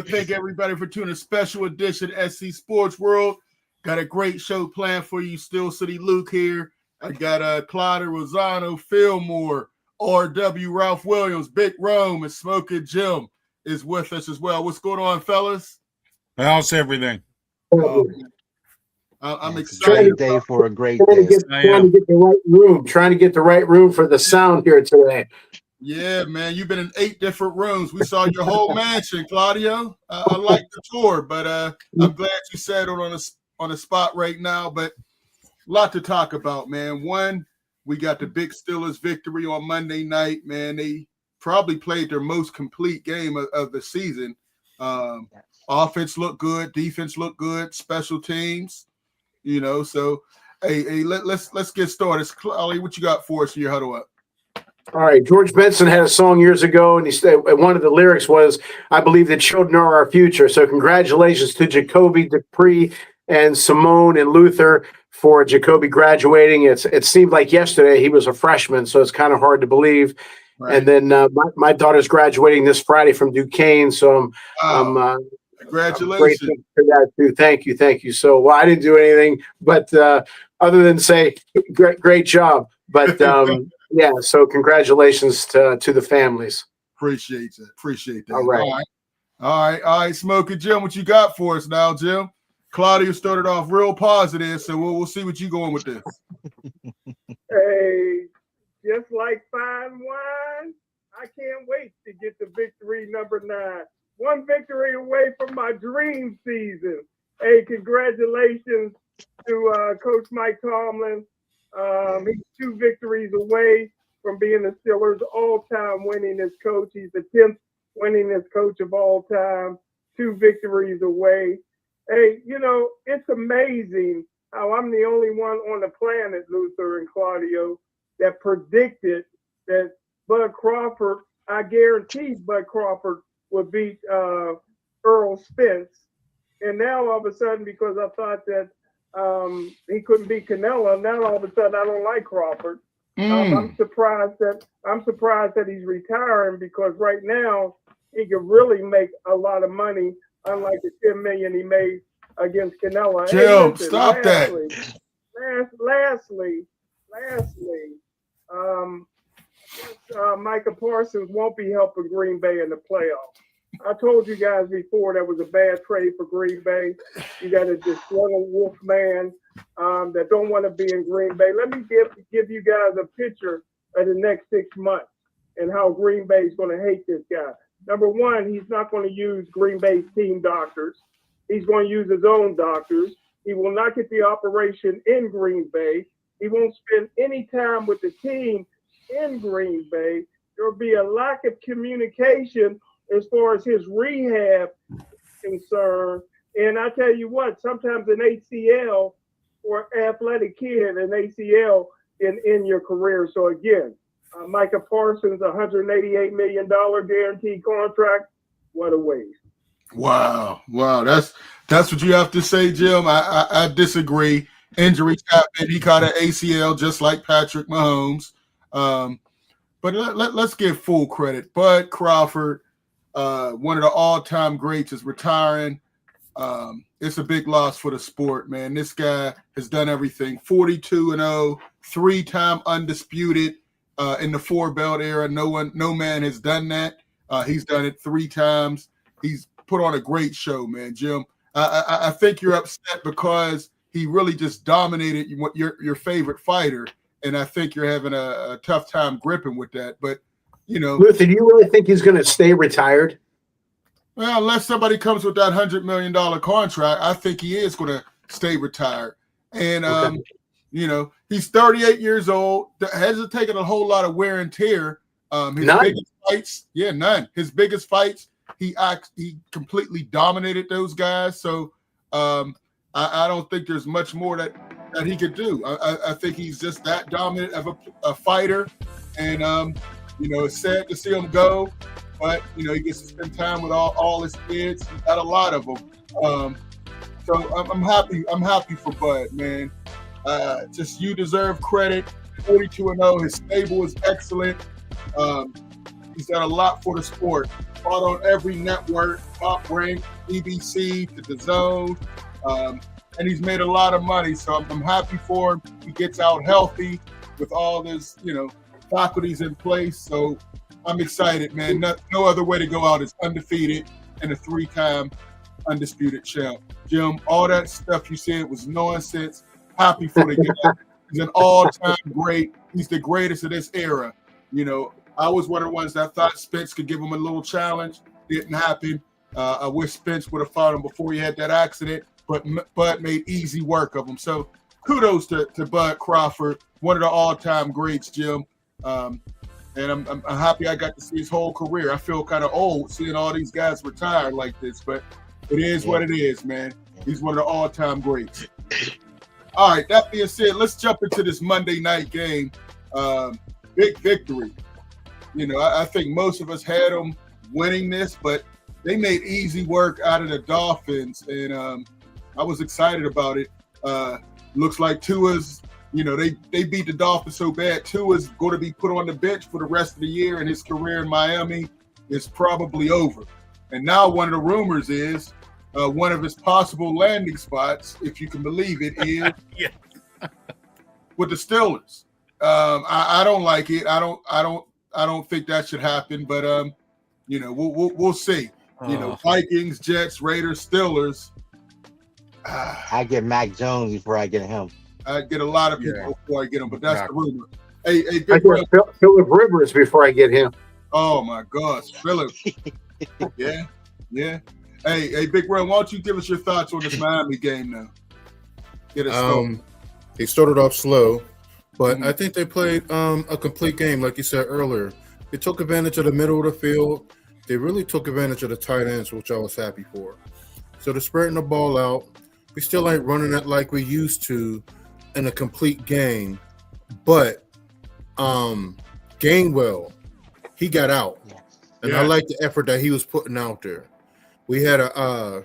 want to thank everybody for tuning in. Special edition SC Sports World. Got a great show planned for you. Steel City Luke here. I got Clyde Rosano, Fillmore, RW, Ralph Williams, Big Rome, and Smoking Jim is with us as well. What's going on, fellas? How's everything? I'm excited. Day for a great day. Trying to get the right room for the sound here today. Yeah, man, you've been in 8 different rooms. We saw your whole mansion, Claudio. I like the tour, but I'm glad you settled on a spot right now. But a lot to talk about, man. One, we got the big Steelers victory on Monday night, man. They probably played their most complete game of the season. Offense looked good, defense looked good, special teams, So, hey, let's get started. Claudio, what you got for us in your huddle up? All right, George Benson had a song years ago, and he said one of the lyrics was, "I believe the children are our future." So congratulations to Jacoby, Dupree, and Simone and Luther for Jacoby graduating. It seemed like yesterday he was a freshman, so it's kind of hard to believe. Right. And then my daughter's graduating this Friday from Duquesne, so I'm congratulations for that too. Thank you. So, well, I didn't do anything, but other than say great job. But yeah, so congratulations to the families. Appreciate that. All right. Smoking Jim, what you got for us now, Jim? Claudio started off real positive, so we'll see what you going with this. Hey, just like fine wine, I can't wait to get to victory number 9. One victory away from my dream season. Hey, congratulations to Coach Mike Tomlin. He's 2 victories away from being the Steelers' all-time winningest coach. He's the 10th winningest coach of all time. 2 victories away. Hey, it's amazing how I'm the only one on the planet, Luther and Claudio, that predicted that Bud Crawford, I guaranteed Bud Crawford would beat Earl Spence. And now all of a sudden, because I thought that he couldn't beat Canelo, now all of a sudden I don't like Crawford. I'm surprised that he's retiring, because right now he could really make a lot of money, unlike the $10 million he made against Canelo. Jim, stop that. Lastly, Micah Parsons won't be helping Green Bay in the playoffs. I told you guys before that was a bad trade for Green Bay. You got a disgruntled wolf man that don't want to be in Green Bay. Let me give you guys a picture of the next 6 months and how Green Bay is going to hate this guy. Number one, he's not going to use Green Bay's team doctors. He's going to use his own doctors. He will not get the operation in Green Bay. He won't spend any time with the team in Green Bay. There will be a lack of communication as far as his rehab is concerned. And I tell you what, sometimes an ACL or athletic kid, an ACL in your career. So again, Micah Parsons, $188 million guaranteed contract. What a waste. Wow. That's what you have to say, Jim. I disagree. Injuries happen. He caught an ACL just like Patrick Mahomes. But let's give full credit. Bud Crawford, one of the all-time greats, is retiring. It's a big loss for the sport, man. This guy has done everything. 42-0, 3-time undisputed in the 4-belt era. No man has done that. He's done it 3 times. He's put on a great show, man, Jim. I think you're upset because he really just dominated your favorite fighter, and I think you're having a tough time gripping with that. But, Luther, do you really think he's going to stay retired? Well, unless somebody comes with that $100 million contract, I think he is going to stay retired. And, he's 38 years old. Hasn't taken a whole lot of wear and tear. Biggest fights, none. His biggest fights, he completely dominated those guys. So I don't think there's much more that he could do. I think he's just that dominant of a fighter. And, it's sad to see him go. But, he gets to spend time with all his kids. He's got a lot of them. So I'm happy. I'm happy for Bud, man. Just you deserve credit. 42-0. His stable is excellent. He's done a lot for the sport. Fought on every network, Top Rank, BBC to the Zone, and he's made a lot of money. So I'm happy for him. He gets out healthy with all his, faculties in place. So I'm excited, man. No other way to go out is undefeated and a 3-time undisputed champ. Jim, all that stuff you said was nonsense. Happy for the guy. He's an all-time great. He's the greatest of this era. I was one of the ones that thought Spence could give him a little challenge. Didn't happen. I wish Spence would have fought him before he had that accident, but Bud made easy work of him. So kudos to Bud Crawford, one of the all-time greats, Jim. And I'm happy I got to see his whole career. I feel kind of old seeing all these guys retire like this, but it is what it is, man. He's one of the all-time greats. All right, that being said, let's jump into this Monday night game. Big victory. I think most of us had them winning this, but they made easy work out of the Dolphins, and I was excited about it. Looks like Tua's, they beat the Dolphins so bad, Tua's going to be put on the bench for the rest of the year, and his career in Miami is probably over. And now one of the rumors is one of his possible landing spots, if you can believe it, is with the Steelers. I don't like it. I don't think that should happen, but we'll see. Vikings, Jets, Raiders, Steelers. I get Mac Jones before I get him. I get a lot of people before I get him, but that's the rumor. Hey, I Big Red. get Phillip Rivers before I get him. Oh my gosh, Phillip. yeah. Hey, Big Red, why don't you give us your thoughts on this Miami game now? Get us started. They started off slow, but I think they played a complete game, like you said earlier. They took advantage of the middle of the field. They really took advantage of the tight ends, which I was happy for. So they're spreading the ball out. We still ain't running it like we used to in a complete game, but Gainwell, he got out. And I like the effort that he was putting out there. We had a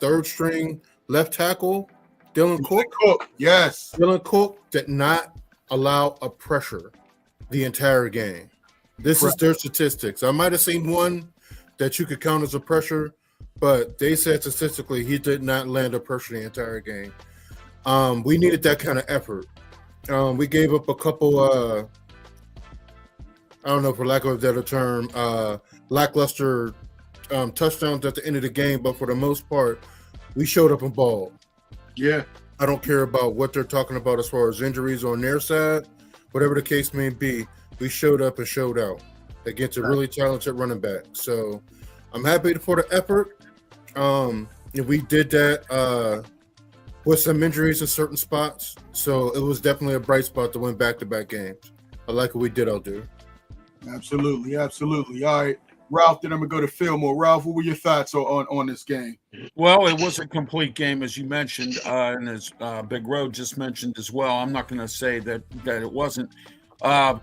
third string left tackle, Dylan Cook. Yes. Dylan Cook did not allow a pressure the entire game. This is their statistics. I might have seen one that you could count as a pressure, but they said statistically he did not land a pressure the entire game. We needed that kind of effort. We gave up a couple, I don't know, for lack of a better term, lackluster touchdowns at the end of the game, but for the most part, we showed up and balled. Yeah. I don't care about what they're talking about as far as injuries on their side. Whatever the case may be, we showed up and showed out against a really talented running back. So I'm happy for the effort. We did that with some injuries in certain spots. So it was definitely a bright spot to win back-to-back games. I like what we did out there. Absolutely. All right, Ralph, then I'm going to go to Fillmore. Ralph, what were your thoughts on this game? Well, it was a complete game, as you mentioned, and as Big Road just mentioned as well. I'm not going to say that it wasn't.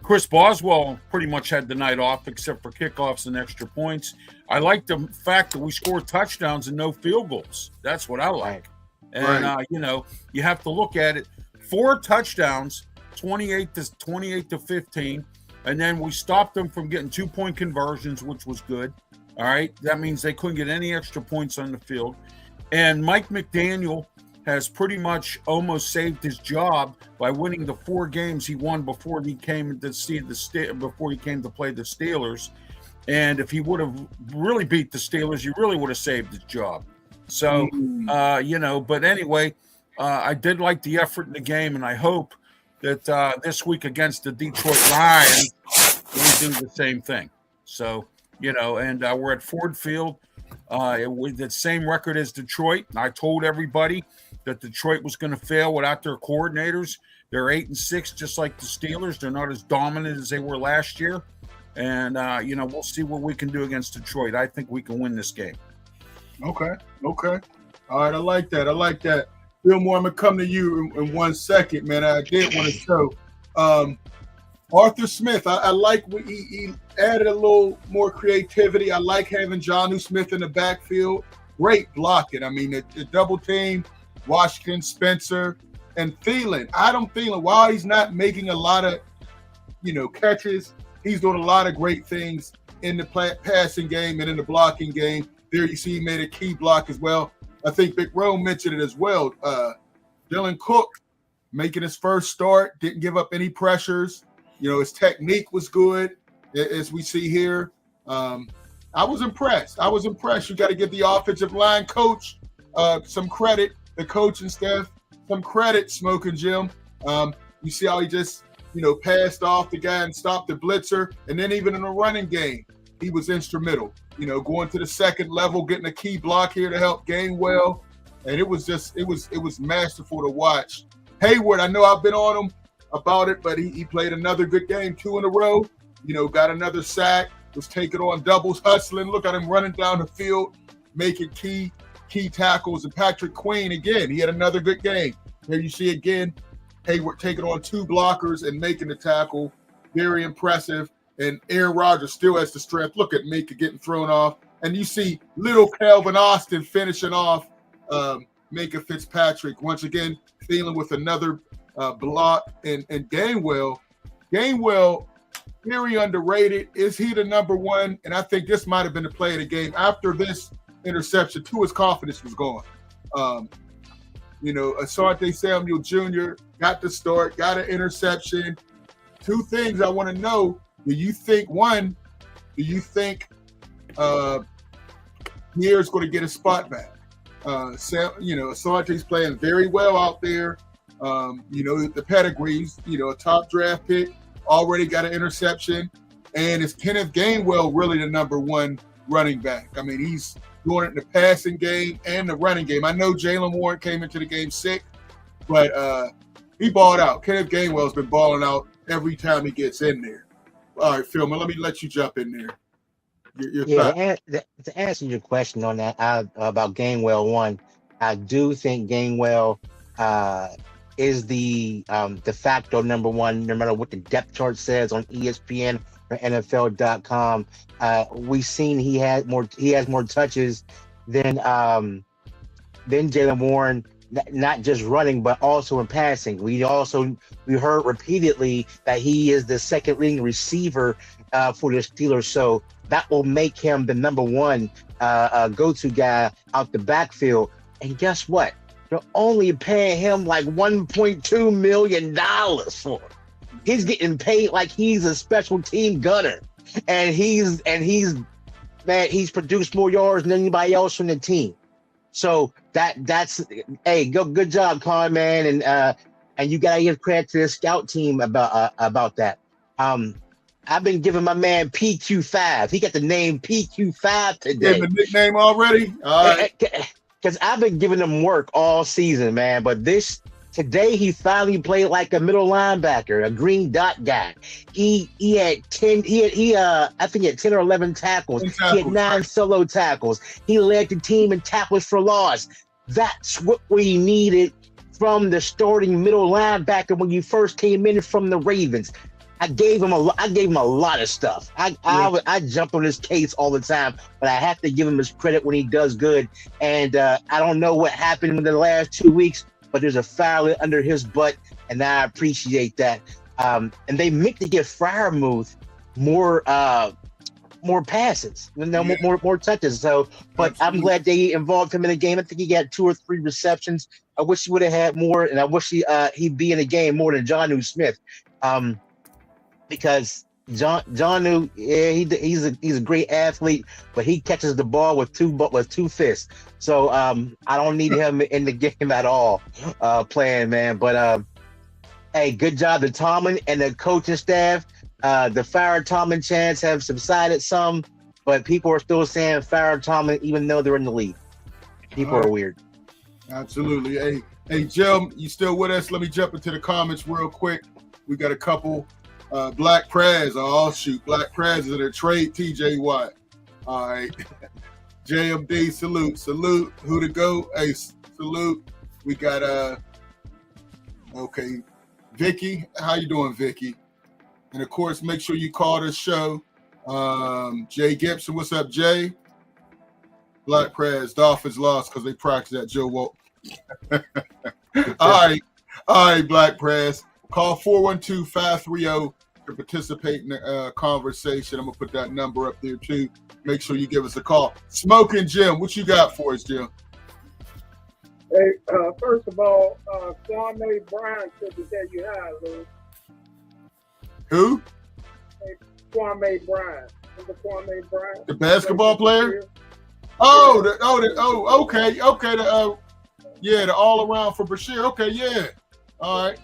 Chris Boswell pretty much had the night off, except for kickoffs and extra points. I like the fact that we scored touchdowns and no field goals. That's what I like. And, you have to look at it. 4 touchdowns, 28 to 15. And then we stopped them from getting 2-point conversions, which was good. All right. That means they couldn't get any extra points on the field. And Mike McDaniel has pretty much almost saved his job by winning the 4 games he won before he came to play the Steelers. And if he would have really beat the Steelers, he really would have saved his job. So, but anyway, I did like the effort in the game, and I hope that this week against the Detroit Lions, we do the same thing. So, and we're at Ford Field with the same record as Detroit. I told everybody that Detroit was going to fail without their coordinators. They're 8-6, just like the Steelers. They're not as dominant as they were last year. And, we'll see what we can do against Detroit. I think we can win this game. Okay. All right, I like that. Fillmore, I'm going to come to you in 1 second, man. I did want to show Arthur Smith. I like what he added a little more creativity. I like having Jonnu Smith in the backfield. Great blocking. I mean, the double team, Washington, Spencer, and Thielen. Adam Thielen, while he's not making a lot of, catches, he's doing a lot of great things in the passing game and in the blocking game. There you see he made a key block as well. I think Big Rome mentioned it as well. Dylan Cook making his first start, didn't give up any pressures. You know, his technique was good, as we see here. I was impressed. You got to give the offensive line coach some credit, the coaching staff some credit, Smoking Jim. You see how he just, passed off the guy and stopped the blitzer. And then even in the running game, he was instrumental. Going to the second level, getting a key block here to help Gainwell. And it was masterful to watch. Hayward, I know I've been on him about it, but he played another good game, 2 in a row. Got another sack, was taking on doubles, hustling. Look at him running down the field, making key tackles. And Patrick Queen, again, he had another good game. Here you see again, Hayward taking on 2 blockers and making the tackle. Very impressive. And Aaron Rodgers still has the strength. Look at Mika getting thrown off. And you see little Calvin Austin finishing off Mika Fitzpatrick. Once again, dealing with another block. And Gainwell, very underrated. Is he the number one? And I think this might have been the play of the game. After this interception, Tua's confidence was gone. Asante Samuel Jr. got the start, got an interception. 2 things I want to know. Do you think Pierre's going to get a spot back? Asante's playing very well out there. The pedigrees, a top draft pick, already got an interception. And is Kenneth Gainwell really the number one running back? I mean, he's doing it in the passing game and the running game. I know Jalen Warren came into the game sick, but he balled out. Kenneth Gainwell's been balling out every time he gets in there. All right, Phil, let me let you jump in there. To answer your question on that about Gainwell, one, I do think Gainwell is the de facto number one, no matter what the depth chart says on ESPN or NFL.com. We've seen he has more touches than Jalen Warren, not just running but also in passing. We heard repeatedly that he is the second leading receiver for the Steelers, so that will make him the number one go-to guy out the backfield. And guess what? They're only paying him like $1.2 million for it. He's getting paid like he's a special team gunner, and he's produced more yards than anybody else on the team. So that's good job, Con, man, and you gotta give credit to the scout team about that. I've been giving my man PQ5. He got the name PQ5 today. Gave him a nickname already? All right. Because I've been giving him work all season, man. But today he finally played like a middle linebacker, a green dot guy. He had 10. I think he had 10 or 11 tackles. He had 9 solo tackles. He led the team in tackles for loss. That's what we needed from the starting middle linebacker when you first came in from the Ravens. I gave him a lot of stuff. I jump on his case all the time, but I have to give him his credit when he does good. And I don't know what happened in the last 2 weeks, but there's a fire under his butt, and I appreciate that. And they meant to give Freiermuth more passes, more touches. So, but absolutely. I'm glad they involved him in the game. I think he got 2 or 3 receptions. I wish he would have had more, and I wish he'd be in the game more than Jonnu Smith. Because Jonnu, he's a great athlete, but he catches the ball with two fists. So I don't need him in the game at all, playing, man. But hey, good job to Tomlin and the coaching staff. The fire Tomlin chants have subsided some, but people are still saying fire Tomlin even though they're in the league. People are weird. Absolutely. Hey, Jim, you still with us? Let me jump into the comments real quick. We got a couple. Black Prez, Black Prez is in a trade. TJ Watt. All right. JMD, salute. Who to go? Hey, salute. We got okay. Vicky, how you doing, Vicky? And of course, make sure you call this show. Jay Gibson, what's up, Jay? Black Prez, Dolphins lost because they practiced at Joe Walt. All right, Black Prez. Call 412-530 to participate in the conversation, I'm gonna put that number up there too. Make sure you give us a call. Smoking Jim, what you got for us, Jim? Hey, first of all, Kwame Bryant said to tell you hi, Lou. Who? Hey, Kwame Bryant. Remember Kwame Bryant? The basketball player? Oh, okay. The all around for Bashir. Okay, yeah. All right.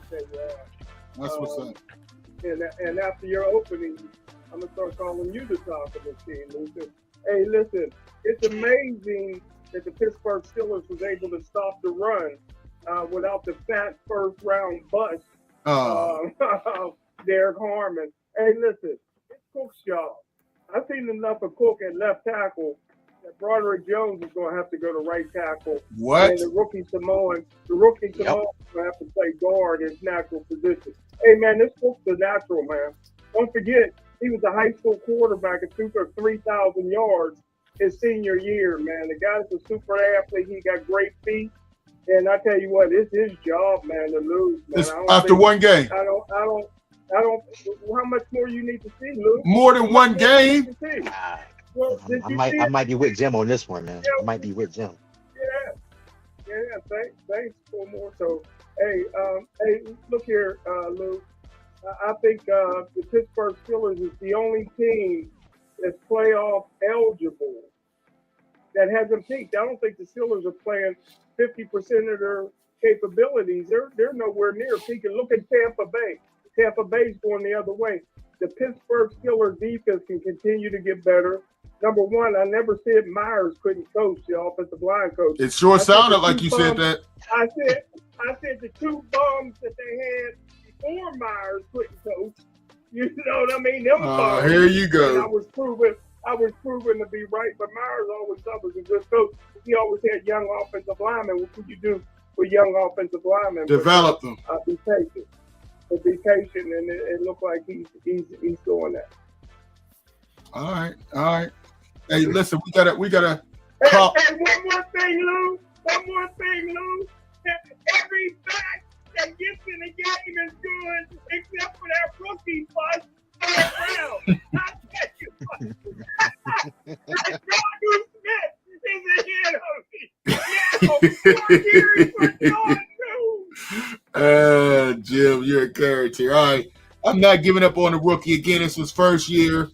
That's what's up. And after your opening, I'm gonna start calling you the top of the team, Luther. Hey, listen, it's amazing that the Pittsburgh Steelers was able to stop the run without the fat first round bust. Derek Harmon. Hey, listen, it's Cook's job. I've seen enough of Cook at left tackle that Broderick Jones is going to have to go to right tackle. What? And the rookie Samoan is going to have to play guard in his natural position. Hey, man, this Cook's the natural, man. Don't forget, he was a high school quarterback and threw for 3,000 yards his senior year, man. The guy's a super athlete. He got great feet. And I tell you what, it's his job, man, to lose, man. After one game. I don't. How much more you need to see, Luke? More than one game. Well, I might be with Jim on this one, man. I might be with Jim. Yeah. Thanks for more. So, hey, look here, Luke. I think the Pittsburgh Steelers is the only team that's playoff eligible that hasn't peaked. I don't think the Steelers are playing 50% of their capabilities. They're nowhere near peaking. Look at Tampa Bay. Tampa Bay's going the other way. The Pittsburgh Steelers defense can continue to get better. Number one, I never said Myers couldn't coach, the offensive line coach. It sure sounded like you said that. I said the two bums that they had before Myers couldn't coach. You know what I mean? Here you go. And I was proven to be right, but Myers always thought was a good coach. He always had young offensive linemen. What could you do with young offensive linemen? Develop them. Be patient. But be patient, and it looked like he's doing that. All right. Hey, listen, we gotta. Hey, one more thing, Lou. Every back that gets in the game is good, except for that rookie bust. I tell you what. That John Smith is ahead of me. Jim, you're a character. All right. I'm not giving up on the rookie again. It's his first year.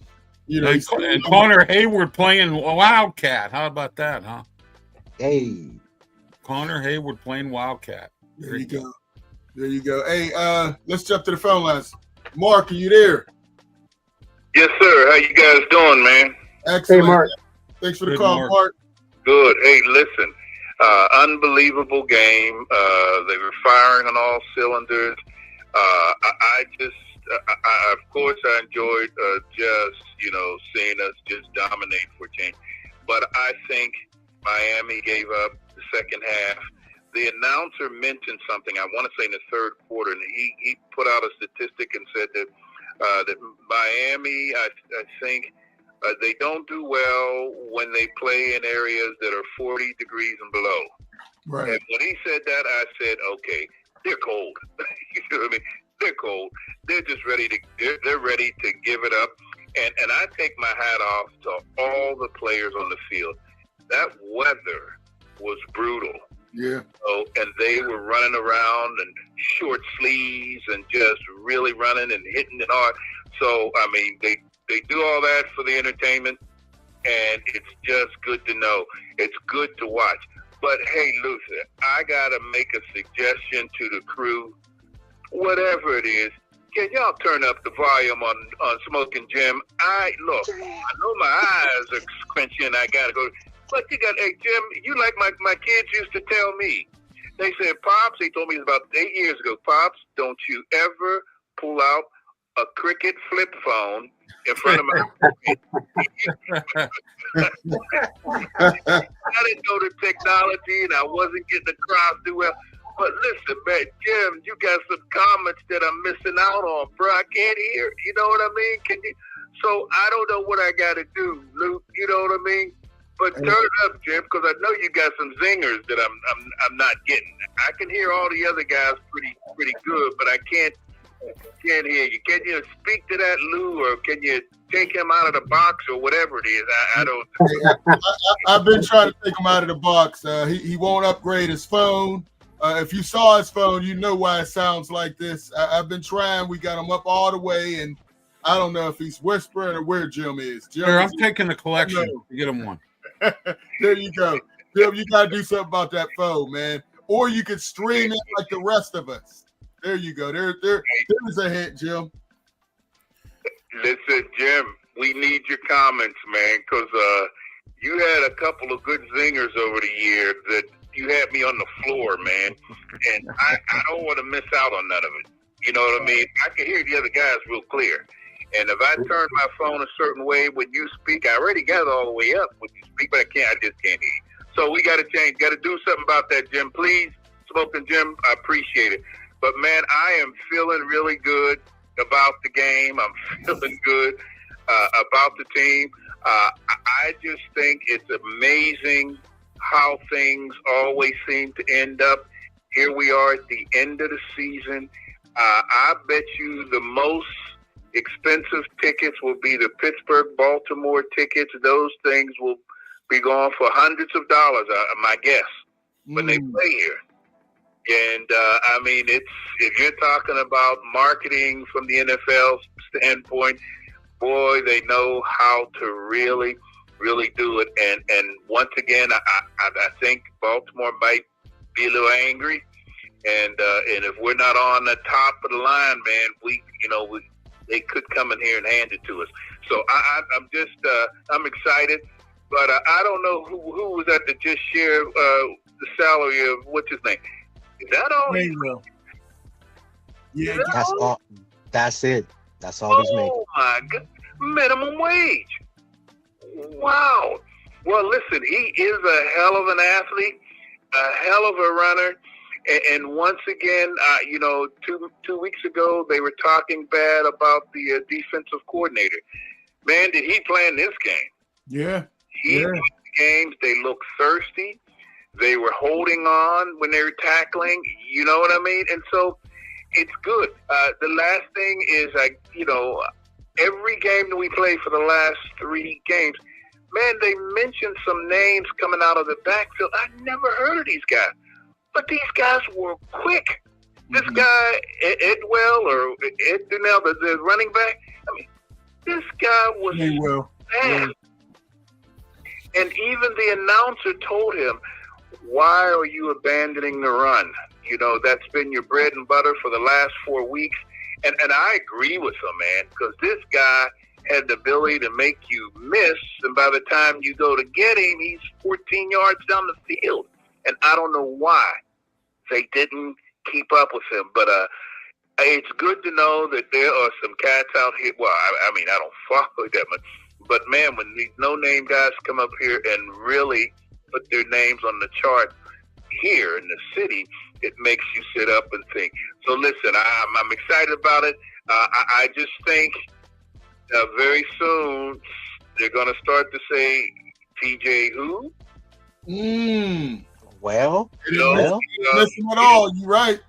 You know, and Connor Hayward playing Wildcat. How about that, huh? Hey. Connor Hayward playing Wildcat. There you go. Hey, let's jump to the phone lines. Mark, are you there? Yes, sir. How you guys doing, man? Excellent. Hey, Mark. Thanks for the call, Mark. Good. Hey, listen. Unbelievable game. They were firing on all cylinders. Of course, I enjoyed seeing us just dominate for a change. But I think Miami gave up the second half. The announcer mentioned something, I want to say in the third quarter, and he put out a statistic and said that Miami, I think, they don't do well when they play in areas that are 40 degrees and below. Right. And when he said that, I said, okay, they're cold. You know what I mean? They're cold. They're just ready to give it up. And I take my hat off to all the players on the field. That weather was brutal. Yeah. So, and they were running around in short sleeves and just really running and hitting it hard. So, I mean, they do all that for the entertainment, and it's just good to know. It's good to watch. But, hey, Luther, I got to make a suggestion to the crew. Whatever it is, can y'all turn up the volume on Smoking Jim? I know my eyes are squinching. I got to go. But hey, Jim, you like my kids used to tell me. They said, Pops, they told me about 8 years ago, Pops, don't you ever pull out a cricket flip phone in front of my I didn't know the technology, and I wasn't getting across too well. But listen, man, Jim, you got some comments that I'm missing out on, bro. I can't hear. You know what I mean? Can you? So I don't know what I got to do, Luke. You know what I mean? But turn it up, Jim, because I know you got some zingers that I'm not getting. I can hear all the other guys pretty good, but I can't Can't hear you. Can you speak to that, Lou, or can you take him out of the box or whatever it is? I don't. I've been trying to take him out of the box. He won't upgrade his phone. If you saw his phone, you know why it sounds like this. I've been trying. We got him up all the way, and I don't know if he's whispering or where Jim is. Jim, Here, I'm taking the collection to get him one. There you go. Jim, you got to do something about that phone, man. Or you could stream it like the rest of us. There you go. There's a hint, Jim. Listen, Jim, we need your comments, man, because you had a couple of good zingers over the years that you had me on the floor, man, and I don't want to miss out on none of it. You know what I mean? I can hear the other guys real clear. And if I turn my phone a certain way when you speak, I already got it all the way up when you speak, but I just can't hear you. So we got to change, got to do something about that, Jim. Please, Smoking Jim, I appreciate it. But, man, I am feeling really good about the game. I'm feeling good about the team. I just think it's amazing how things always seem to end up. Here we are at the end of the season. I bet you the most expensive tickets will be the Pittsburgh-Baltimore tickets. Those things will be going for hundreds of dollars, my guess, when they play here. And, I mean, if you're talking about marketing from the NFL standpoint, boy, they know how to really, really do it. And once again, I think Baltimore might be a little angry. And if we're not on the top of the line, man, they could come in here and hand it to us. So I'm excited. But I don't know who was that just shared the salary of what's his name. Is that all? Yeah, That's all. That's it. That's all he's making. Oh my God! Minimum wage. Wow. Well, listen, he is a hell of an athlete, a hell of a runner, and once again, 2 weeks ago they were talking bad about the defensive coordinator. Man, did he plan this game? Yeah. He won the games. They looked thirsty. They were holding on when they were tackling. You know what I mean? And so it's good. The last thing is, every game that we played for the last 3 games, man, they mentioned some names coming out of the backfield. I never heard of these guys. But these guys were quick. This guy, Edwell or Ed Dunell, the running back, I mean, this guy was fast. And even the announcer told him, why are you abandoning the run? That's been your bread and butter for the last 4 weeks. And I agree with him, man, because this guy had the ability to make you miss. And by the time you go to get him, he's 14 yards down the field. And I don't know why they didn't keep up with him. But it's good to know that there are some cats out here. Well, I mean, I don't follow that much. But, man, when these no-name guys come up here and really put their names on the chart here in the city, it makes you sit up and think. So, listen, I'm excited about it. I just think very soon they're going to start to say, TJ who? Well, listen at all. You're right.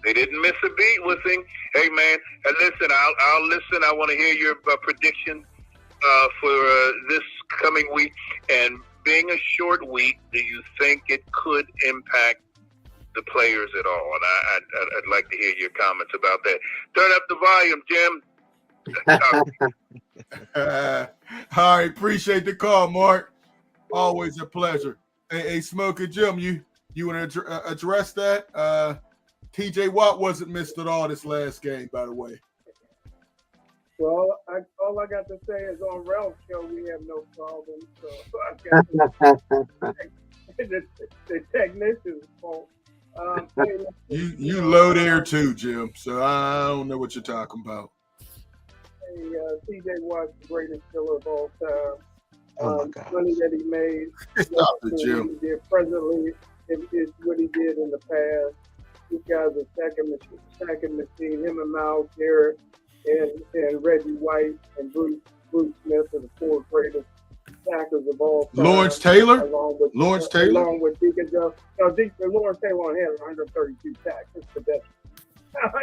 They didn't miss a beat with him. Hey, man, and listen, I'll listen. I want to hear your prediction for this coming week. And being a short week, do you think it could impact the players at all? And I'd like to hear your comments about that. Turn up the volume, Jim. All right, appreciate the call, Mark. Always a pleasure. Hey, Smoker Jim, you want to address that? TJ Watt wasn't missed at all this last game, by the way. Well, all I got to say is on Ralph's show, we have no problem. So I got the technician's fault. You low there too, Jim. So I don't know what you're talking about. Hey, TJ Watt's the greatest killer of all time. oh my God. Money that he made. Stop it, Jim. What he did presently is what he did in the past. These guys are stacking machine. Him and Miles Garrett and Reggie White and Bruce Smith are the 4 greatest sackers of all time. Lawrence Taylor? Along with Lawrence Taylor? Along with Deacon Joe. No, Lawrence Taylor only had 132 sacks. It's the best.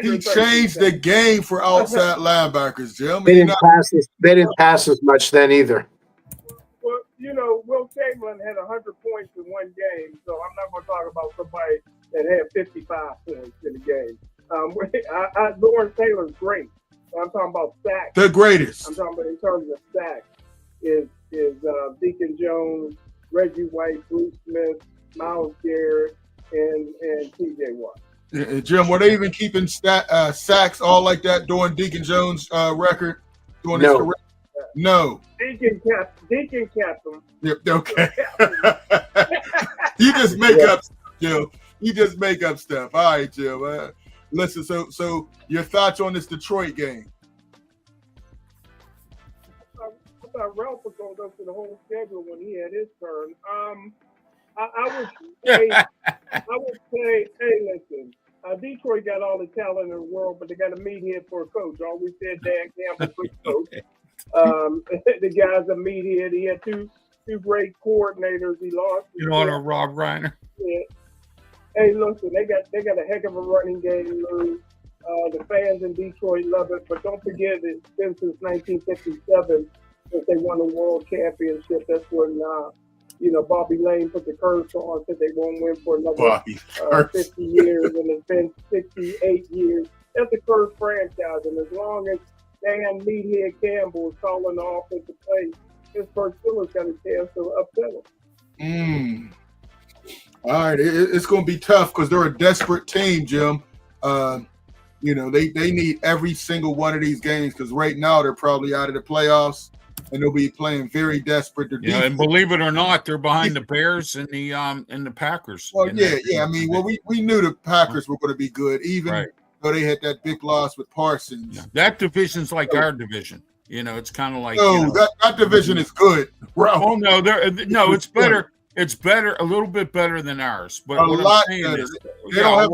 He changed the game for outside linebackers, Jim. They didn't pass as much then either. Well, Will Chamberlain had 100 points in one game, so I'm not going to talk about somebody that had 55 points in the game. Lawrence Taylor's great. I'm talking about sacks. The greatest. I'm talking about in terms of sacks is Deacon Jones, Reggie White, Bruce Smith, Myles Garrett, and T.J. Watt. Jim, were they even keeping sacks all like that during Deacon Jones' record? During his career? No. Deacon kept them. Yep, okay. You just make up stuff, Jim. You just make up stuff. All right, Jim. Listen, so your thoughts on this Detroit game? I thought Ralph was going to go through the whole schedule when he had his turn. I would say, hey, listen, Detroit got all the talent in the world, but they got a meathead for a coach. Always said Dan Campbell was coach. The guy's a meathead. He had two great coordinators. He lost. Rob Reiner. Yeah. Hey, listen, they got a heck of a running game, Lou. The fans in Detroit love it, but don't forget that since 1957, since they won the world championship, that's when Bobby Lane put the curse on, said they won't win for another 50 years, and it's been 68 years. That's a cursed franchise, and as long as Dan Meathead Campbell is calling the offensive play, Pittsburgh Steelers got a chance to upset them. All right, it's going to be tough because they're a desperate team, Jim. They need every single one of these games because right now they're probably out of the playoffs and they'll be playing very desperate. And believe it or not, they're behind the Bears and the Packers. Well, yeah. I mean, we knew the Packers were going to be good, even though they had that big loss with Parsons. Yeah. That division's like our division. It's kind of like that division is good. Oh no, it's better. It's better, a little bit better than ours. But what I'm saying is, they don't have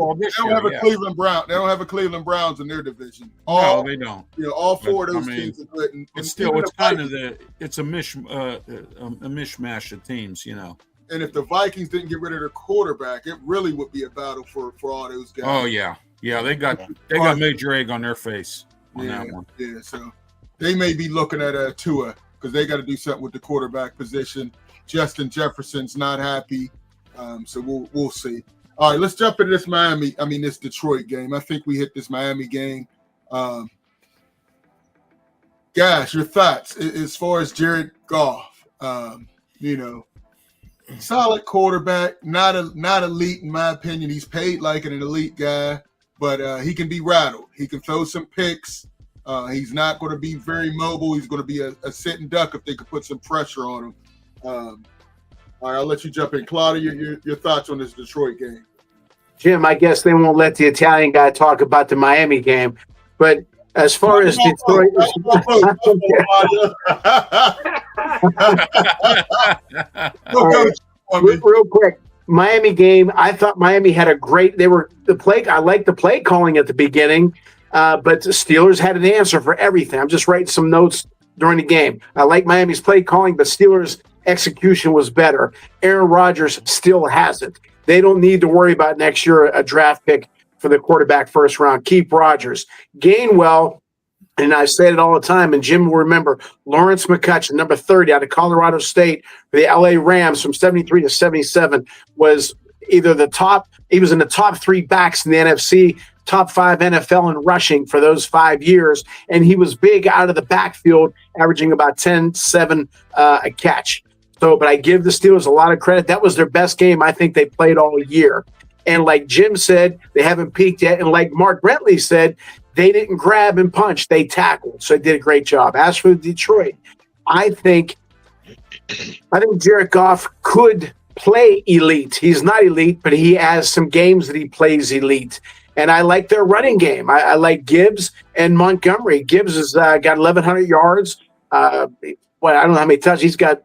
a Cleveland Brown. They don't have a Cleveland Browns in their division. No, they don't. All four of those teams are good. But still, it's kind of a mishmash of teams, And if the Vikings didn't get rid of their quarterback, it really would be a battle for all those guys. Oh yeah, they got major egg on their face on that one. Yeah, so they may be looking at Tua because they got to do something with the quarterback position. Justin Jefferson's not happy, so we'll see. All right, let's jump into this Detroit game. I think we hit this Miami game. Gosh, your thoughts as far as Jared Goff? Solid quarterback, not elite in my opinion. He's paid like an elite guy, but he can be rattled. He can throw some picks. He's not going to be very mobile. He's going to be a sitting duck if they could put some pressure on him. All right, I'll let you jump in. Claudia, your thoughts on this Detroit game? Jim, I guess they won't let the Italian guy talk about the Miami game. But as far as Detroit... Real quick, Miami game, I thought Miami had a great... I liked the play calling at the beginning, but the Steelers had an answer for everything. I'm just writing some notes during the game. I like Miami's play calling, but Steelers' execution was better. Aaron Rodgers still has it. They don't need to worry about next year a draft pick for the quarterback first round. Keep Rodgers. Gainwell, and I say it all the time, and Jim will remember, Lawrence McCutcheon, number 30 out of Colorado State for the LA Rams from 73 to 77, was either he was in the top 3 backs in the NFC, top 5 NFL in rushing for those 5 years, and he was big out of the backfield, averaging about 10-7 a catch. But I give the Steelers a lot of credit. That was their best game I think they played all year. And like Jim said, they haven't peaked yet. And like Mark Brentley said, they didn't grab and punch. They tackled. So they did a great job. As for Detroit, I think Jared Goff could play elite. He's not elite, but he has some games that he plays elite. And I like their running game. I like Gibbs and Montgomery. Gibbs has got 1,100 yards. I don't know how many touches. He's got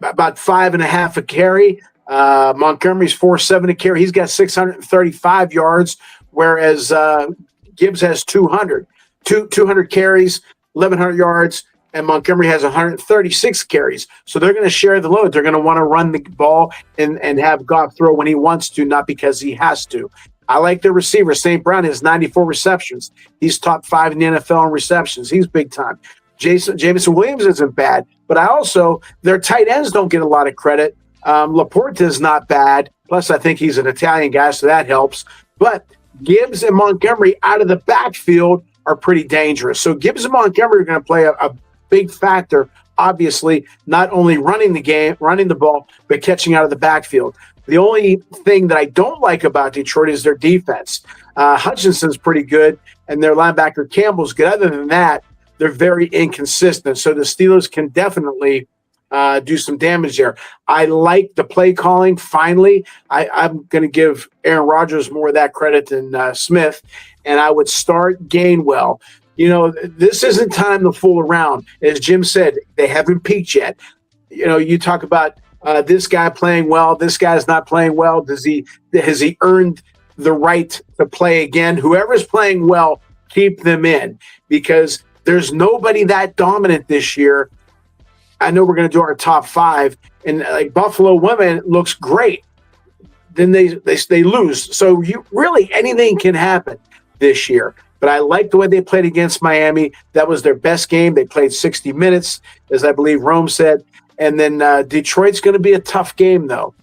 about 5.5 a carry. Montgomery's 4.7 a carry. He's got 635 yards, whereas Gibbs has 200 carries, 1,100 yards, and Montgomery has 136 carries. So they're going to share the load. They're going to want to run the ball and have Goff throw when he wants to, not because he has to. I like their receiver. St. Brown has 94 receptions. He's top 5 in the NFL in receptions. He's big time. Jameson Williams isn't bad, but their tight ends don't get a lot of credit. Laporta is not bad. Plus, I think he's an Italian guy, so that helps. But Gibbs and Montgomery out of the backfield are pretty dangerous. So Gibbs and Montgomery are going to play a big factor, obviously, not only running the ball, but catching out of the backfield. The only thing that I don't like about Detroit is their defense. Hutchinson's pretty good, and their linebacker Campbell's good. Other than that, they're very inconsistent. So the Steelers can definitely do some damage there. I like the play calling. Finally, I'm going to give Aaron Rodgers more of that credit than Smith, and I would start Gainwell. This isn't time to fool around. As Jim said, they haven't peaked yet. You talk about this guy playing well, this guy's not playing well. Has he earned the right to play again? Whoever's playing well, keep them in, because there's nobody that dominant this year. I know we're going to do our top 5, and like Buffalo women looks great. Then they lose. So anything can happen this year. But I like the way they played against Miami. That was their best game. They played 60 minutes, as I believe Rome said. And then Detroit's going to be a tough game, though.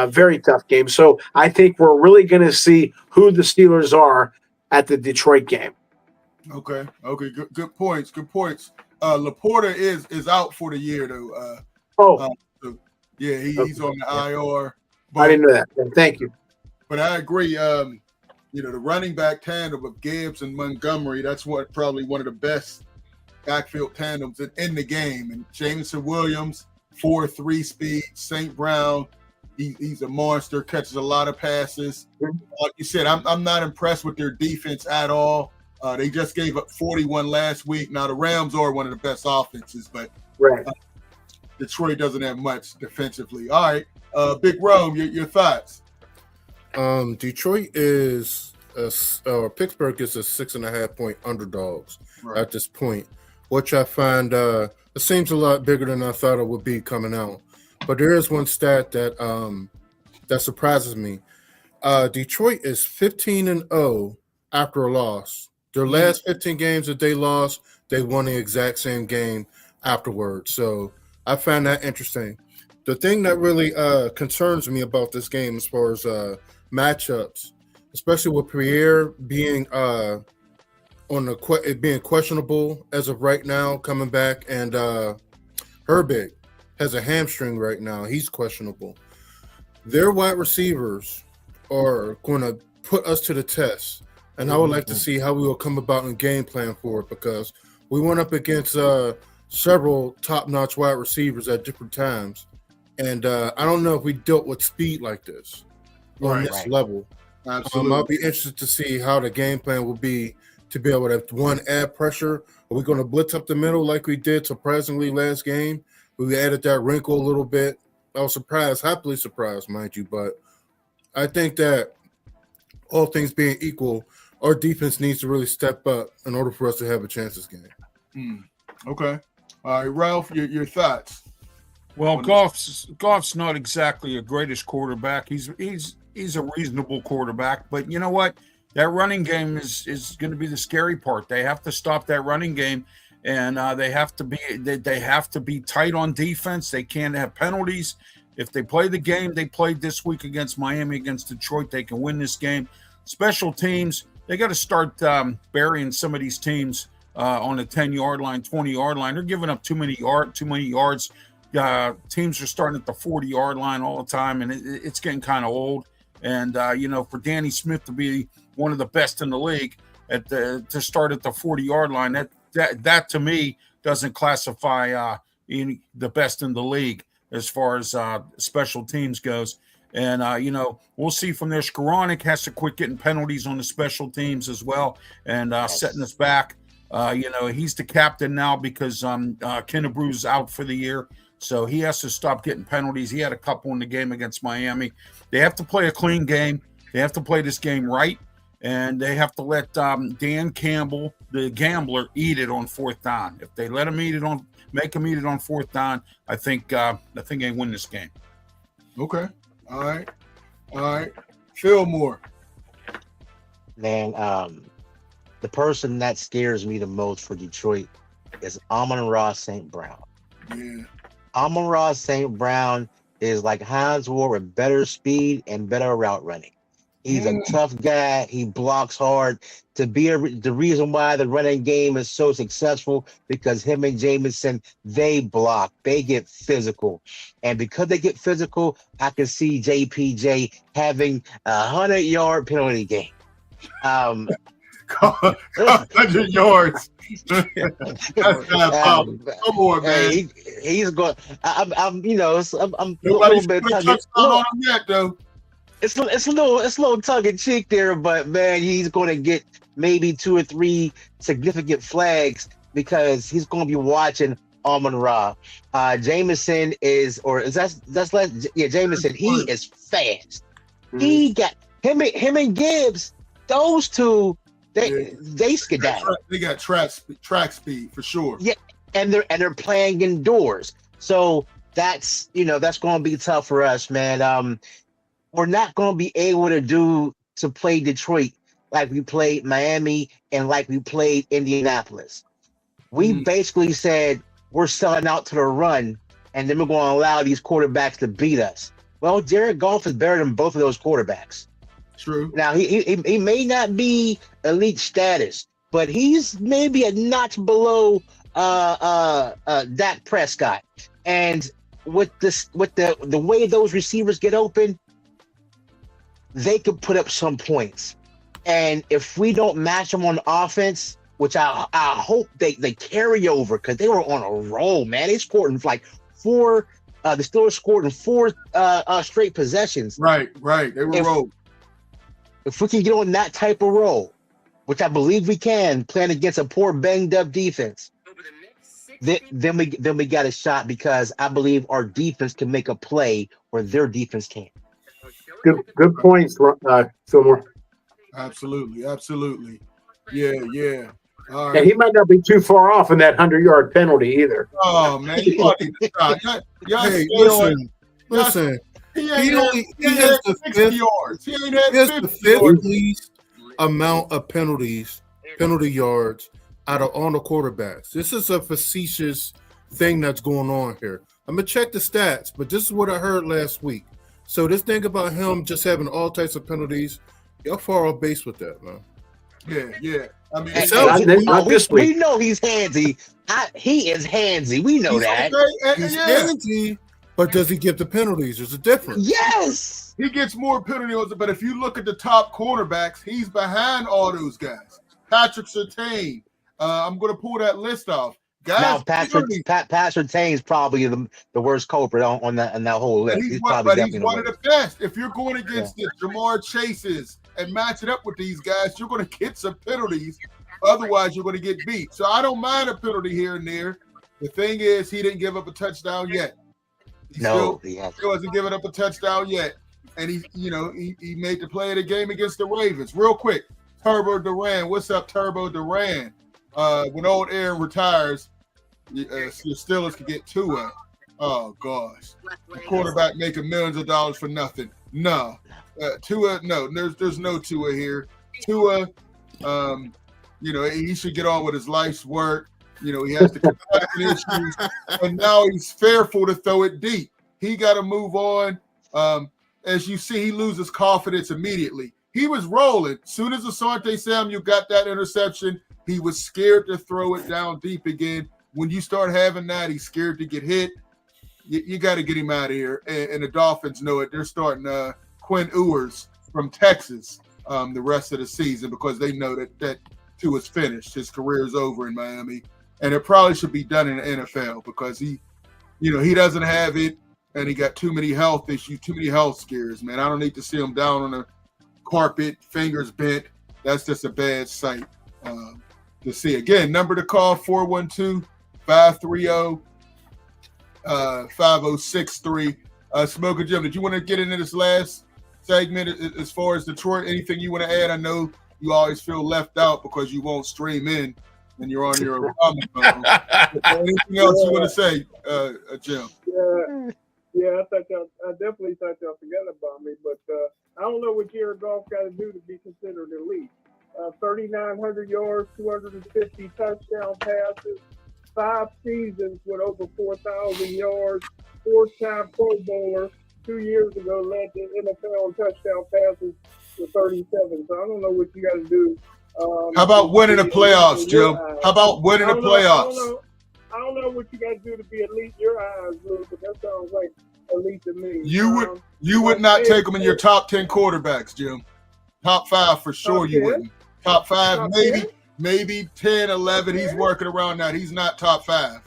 Very tough game. So I think we're really going to see who the Steelers are at the Detroit game. Okay. Good points. Laporta is out for the year, though. He's on the IR. I didn't know that. Thank you. But I agree. The running back tandem of Gibbs and Montgomery, that's probably one of the best backfield tandems in the game. And Jameson Williams, 4.3 speed. St. Brown, he's a monster, catches a lot of passes. Like you said, I'm not impressed with their defense at all. They just gave up 41 last week. Now, the Rams are one of the best offenses, but Detroit doesn't have much defensively. All right, Big Rome, your thoughts? Detroit Pittsburgh is a 6.5-point underdogs at this point, which I find it seems a lot bigger than I thought it would be coming out. But there is one stat that surprises me. Detroit is 15-0 after a loss. Their last 15 games that they lost, they won the exact same game afterwards. So I find that interesting. The thing that really concerns me about this game as far as matchups, especially with Pierre being being questionable as of right now, coming back, and Herbig has a hamstring right now. He's questionable. Their wide receivers are going to put us to the test, and I would like to see how we will come about and game plan for it, because we went up against several top-notch wide receivers at different times, and I don't know if we dealt with speed like this on this level. Absolutely. I'll be interested to see how the game plan will be to be able to, add pressure. Are we going to blitz up the middle like we did surprisingly last game? We added that wrinkle a little bit. I was surprised, happily surprised, mind you, but I think that all things being equal, our defense needs to really step up in order for us to have a chance this game. Okay. All right, Ralph, your thoughts? Well, Goff's not exactly a greatest quarterback. He's a reasonable quarterback, but you know what? That running game is going to be the scary part. They have to stop that running game, and they have to be tight on defense. They can't have penalties. If they play the game they played this week against Miami, against Detroit, they can win this game. Special teams, they got to start burying some of these teams on the 10-yard line, 20-yard line. They're giving up too many yards. Teams are starting at the 40-yard line all the time, and it's getting kind of old. And for Danny Smith to be one of the best in the league to start at the 40-yard line, that to me doesn't classify the best in the league as far as special teams goes. And we'll see from there. Skoranek has to quit getting penalties on the special teams as well, and setting us back. He's the captain now because Kennebrews out for the year. So he has to stop getting penalties. He had a couple in the game against Miami. They have to play a clean game. They have to play this game right. And they have to let Dan Campbell, the gambler, eat it on fourth down. If they let him make him eat it on fourth down, I think they win this game. Okay. All right. Fillmore. Man, the person that scares me the most for Detroit is Amon-Ra St. Brown. Yeah. Amon-Ra St. Brown is like Hines Ward with better speed and better route running. He's a tough guy. He blocks hard. The reason why the running game is so successful because him and Jameson, they block. They get physical. And because they get physical, I can see JPJ having 100-yard penalty game. 100 yards. That's Come on, man. He's going. I'm you know, I'm a Nobody's little bit put a touchdown on him yet, though. it's a little tongue in cheek there, but man, he's going to get maybe 2 or 3 significant flags because he's going to be watching Amon-Ra. Jameson Jameson. He is fast. He got him and Gibbs. Those two, they skedaddle. They got track speed for sure. Yeah, and they're playing indoors, so that's going to be tough for us, man. We're not going to be able to play Detroit like we played Miami and like we played Indianapolis. We basically said we're selling out to the run, and then we're going to allow these quarterbacks to beat us. Well, Jared Goff is better than both of those quarterbacks. True. Now he may not be elite status, but he's maybe a notch below Dak Prescott. And with the way those receivers get open, they could put up some points. And if we don't match them on offense, which I hope they carry over because they were on a roll, man. They scored in like 4. The Steelers scored in 4 straight possessions. Right. They were rolled. If we can get on that type of roll, which I believe we can, playing against a poor banged up defense, then we got a shot because I believe our defense can make a play where their defense can't. Good points, Fillmore. Absolutely. Yeah. All right. And he might not be too far off in that 100-yard penalty either. Oh man, you want to stop. Hey, listen. He has the 60 yards. He ain't had 50 the fifth yards. least amount of penalty yards on the quarterbacks. This is a facetious thing that's going on here. I'm gonna check the stats, but this is what I heard last week. So this thing about him just having all types of penalties, y'all far off base with that, man. Yeah. I mean, we know he's handsy. He is handsy. We know that. Okay. He's handsy, but does he get the penalties? There's a difference. Yes. He gets more penalties, but if you look at the top cornerbacks, he's behind all those guys. Patrick Surtain. I'm going to pull that list off. Guys, now, Patrick Surtain is probably the worst culprit on that whole list. He's one of the best. If you're going against the Jamar Chases and match it up with these guys, you're going to get some penalties. Otherwise, you're going to get beat. So I don't mind a penalty here and there. The thing is, he didn't give up a touchdown yet. He still hasn't given up a touchdown yet. And he made the play of the game against the Ravens. Real quick, Turbo Duran. What's up, Turbo Duran? When old Aaron retires, your Steelers could get Tua. Oh gosh, the quarterback making millions of dollars for nothing. No, Tua. No, there's no Tua here. Tua, he should get on with his life's work. He has the concussion issues, and now he's fearful to throw it deep. He got to move on. As you see, he loses confidence immediately. He was rolling. Soon as Asante Samuel got that interception, he was scared to throw it down deep again. When you start having that, he's scared to get hit. You got to get him out of here. And the Dolphins know it. They're starting Quinn Ewers from Texas the rest of the season because they know that Tua's finished. His career is over in Miami. And it probably should be done in the NFL because he doesn't have it and he got too many health issues, too many health scares, man. I don't need to see him down on the carpet, fingers bent. That's just a bad sight to see. Again, number to call, 412-530-5063. Smoker Jim, did you want to get into this last segment as far as Detroit? Anything you want to add? I know you always feel left out because you won't stream in when you're on your phone. Anything else you want to say, Jim? Yeah, I definitely thought y'all forgot about me, but I don't know what Jared Goff got to do to be considered elite. 3,900 yards, 250 touchdown passes, 5 seasons with over 4,000 yards, 4-time Pro Bowler. 2 years ago, led the NFL in touchdown passes with 37. So I don't know what you got to do. How about winning the playoffs, Jim? How about winning the playoffs? I don't know what you got to do to be elite in your eyes, Luke, but that sounds like elite to me. You would not take them in your top 10 quarterbacks, Jim. Top 5 for sure you wouldn't. Top 5, maybe 10, 11. He's working around that. He's not top 5.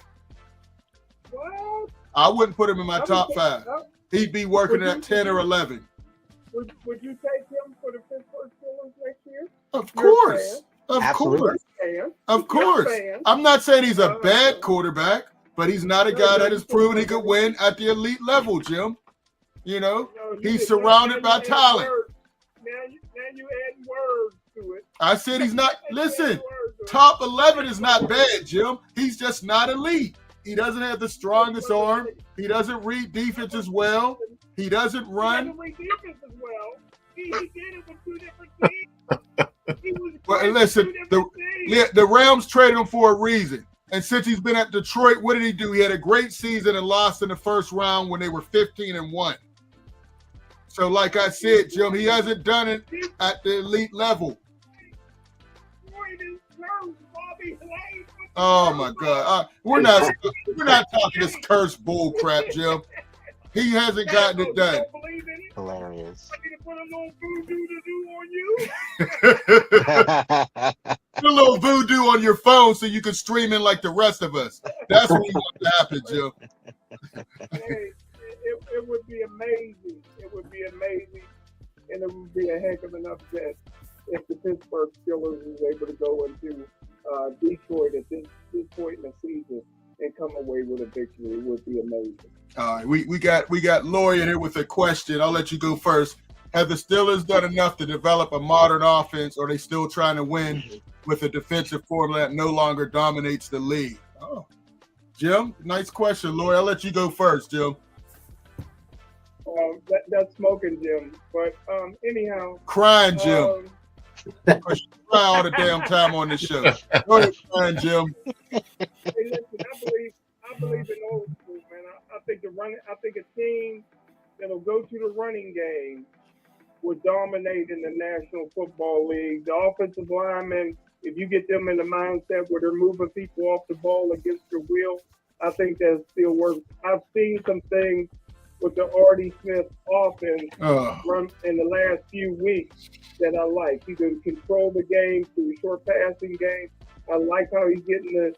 What? I wouldn't put him in my top 5. He'd be working at 10 or 11. Would you take him for the Pittsburgh Steelers next year? Of course. Of course. I'm not saying he's a bad quarterback, but he's not a guy that has proven he could win at the elite level, Jim. You know, he's surrounded by talent. Now you add words to it. I said he's not. Listen, top 11 is not bad, Jim. He's just not elite. He doesn't have the strongest arm. He doesn't read defense as well. He doesn't run. He doesn't read defense as well. He did it with 2 different teams. Well, listen, the Rams traded him for a reason. And since he's been at Detroit, what did he do? He had a great season and lost in the first round when they were 15-1. So, like I said, Jim, he hasn't done it at the elite level. Oh my God, we're not talking this cursed bull crap, Jim. He hasn't gotten it done. Hilarious. Put a little voodoo to do on you. Put a little voodoo on your phone so you can stream in like the rest of us. That's what we want to happen, Jim. Hey, it would be amazing. It would be amazing, and it would be a heck of an upset if the Pittsburgh Steelers was able to go into Detroit at this point in the season and come away with a victory. It would be amazing. All right, we got Lori in here with a question. I'll let you go first. Have the Steelers done enough to develop a modern offense, or are they still trying to win with a defensive formula that no longer dominates the league? Oh, Jim, nice question, Lori. I'll let you go first, Jim. That's smoking, Jim. But anyhow, crying, Jim. Cry all the damn time on this show. Go ahead, crying, Jim. Hey, listen, I believe in old school, man. I think a team that'll go to the running game would dominate in the National Football League. The offensive linemen, if you get them in the mindset where they're moving people off the ball against their will, I think that still works. I've seen some things with the Artie Smith offense run in the last few weeks that I like. He can control the game through a short passing game. I like how he's getting the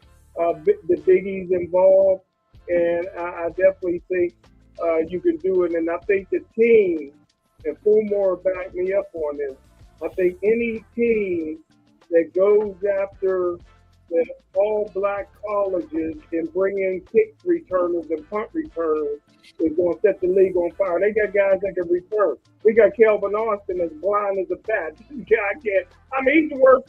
biggies involved, and I definitely think you can do it. And I think the team, and Fulmore backed me up on this, I think any team that goes after the all-black colleges and bring in kick returners and punt returners is going to set the league on fire. They got guys that can return. We got Kelvin Austin as blind as a bat. This guy can't. I mean, he's the worst.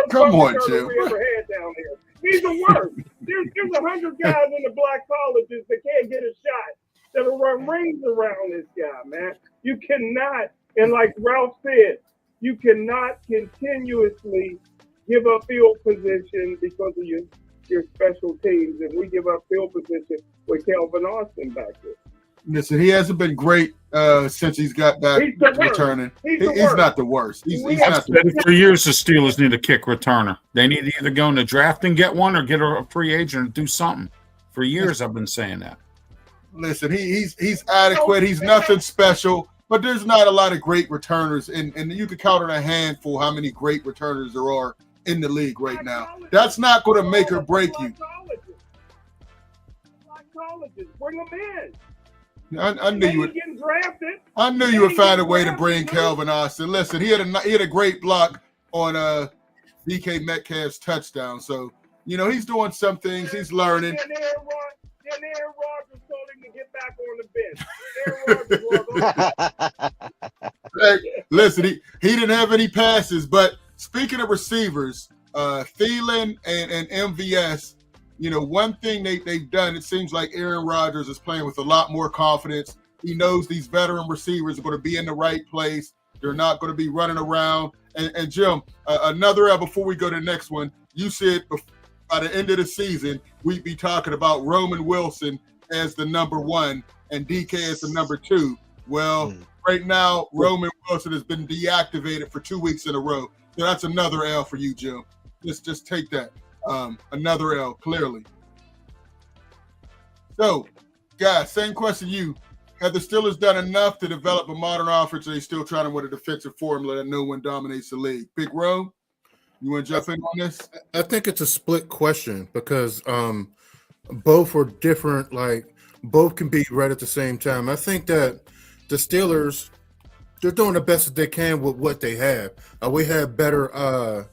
Come on, Jim. We ever had down here. He's the worst. There's 100 guys in the black colleges that can't get a shot that'll run rings around this guy, man. You cannot, and like Ralph said, you cannot continuously give up field position because of your special teams. And we give up field position with Kelvin Austin back there. Listen, he hasn't been great since he's got back returning. He's not the worst. He's not the worst. For years, the Steelers need a kick returner. They need to either go in the draft and get one or get a free agent and do something. For years, I've been saying that. Listen, he's adequate. He's nothing special, but there's not a lot of great returners, and you can count on a handful how many great returners there are in the league right now. That's not going to make or break you. Colleges, bring them in. I knew you would. Getting drafted. I knew you would find a way to bring Kelvin Austin. Listen, he had a great block on DK Metcalf's touchdown. So he's doing some things. He's learning. Then Aaron Rodgers told him to get back on the bench. Hey, listen, he didn't have any passes. But speaking of receivers, Thielen and MVS. One thing they've done, it seems like Aaron Rodgers is playing with a lot more confidence. He knows these veteran receivers are going to be in the right place. They're not going to be running around And Jim, another L before we go to the next one. You said by the end of the season, we'd be talking about Roman Wilson as the number 1 and DK as the number 2. Well, right now, Roman Wilson has been deactivated for 2 weeks in a row. So that's another L for you, Jim. Just take that. Another L, clearly. So, guys, same question to you. Have the Steelers done enough to develop a modern offense, or are they still trying to win a defensive formula that no one dominates the league? Big Row, you want to jump in on this? I think it's a split question because both are different. Like, both can be right at the same time. I think that the Steelers, they're doing the best that they can with what they have. We have better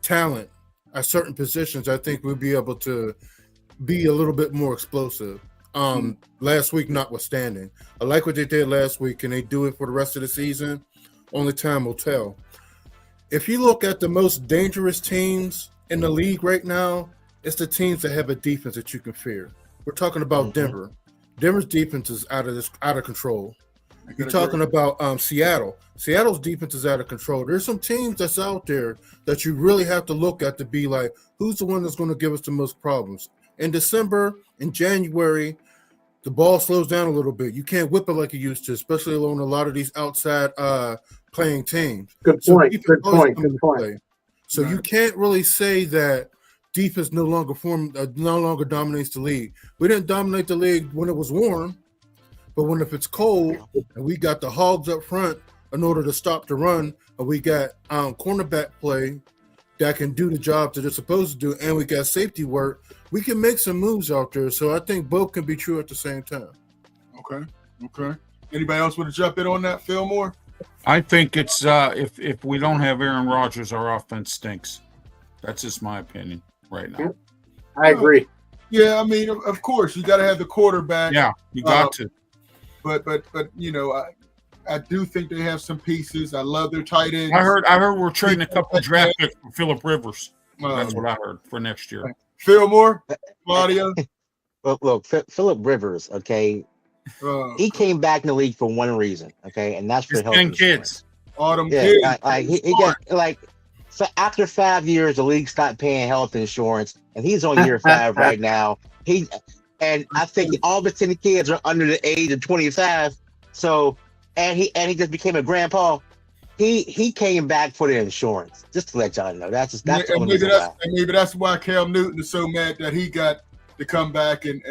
talent at certain positions. I think we'll be able to be a little bit more explosive. Last week notwithstanding. I like what they did last week. Can they do it for the rest of the season? Only time will tell. If you look at the most dangerous teams in the league right now, it's the teams that have a defense that you can fear. We're talking about Denver. Denver's defense is out of control. You're talking about Seattle. Seattle's defense is out of control. There's some teams that's out there that you really have to look at to be like, who's the one that's going to give us the most problems? In December, in January, the ball slows down a little bit. You can't whip it like you used to, especially along a lot of these outside playing teams. Good point. Good point. So you can't really say that defense no longer dominates the league. We didn't dominate the league when it was warm, but when if it's cold and we got the hogs up front in order to stop the run, and we got cornerback play that can do the job that they're supposed to do, and we got safety work, we can make some moves out there. So I think both can be true at the same time. Okay. Anybody else want to jump in on that, Fillmore? I think it's if we don't have Aaron Rodgers, our offense stinks. That's just my opinion right now. I agree. Yeah, I mean, of course, you got to have the quarterback. Yeah, you got to. But you know, I do think they have some pieces. I love their tight ends. I heard we're trading a couple of draft picks for Phillip Rivers. That's what I heard for next year. Fillmore, Claudio. Look, Phillip Rivers, okay, he came back in the league for one reason, okay, and that's for health insurance. Kids. All them kids. He got so after 5 years, the league stopped paying health insurance, and he's on year 5 right now. And I think all the 10 kids are under the age of 25. So, and he just became a grandpa. He came back for the insurance, just to let y'all know. That's maybe that's why Cam Newton is so mad that he got to come back and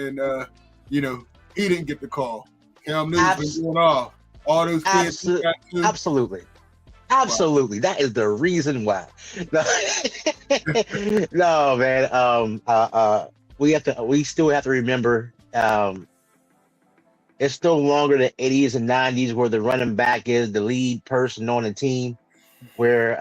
you know, he didn't get the call. Cam Newton's been going off. All those kids. Absolutely. That is the reason why. No, man. We still have to remember it's no longer the 80s and 90s where the running back is the lead person on the team, where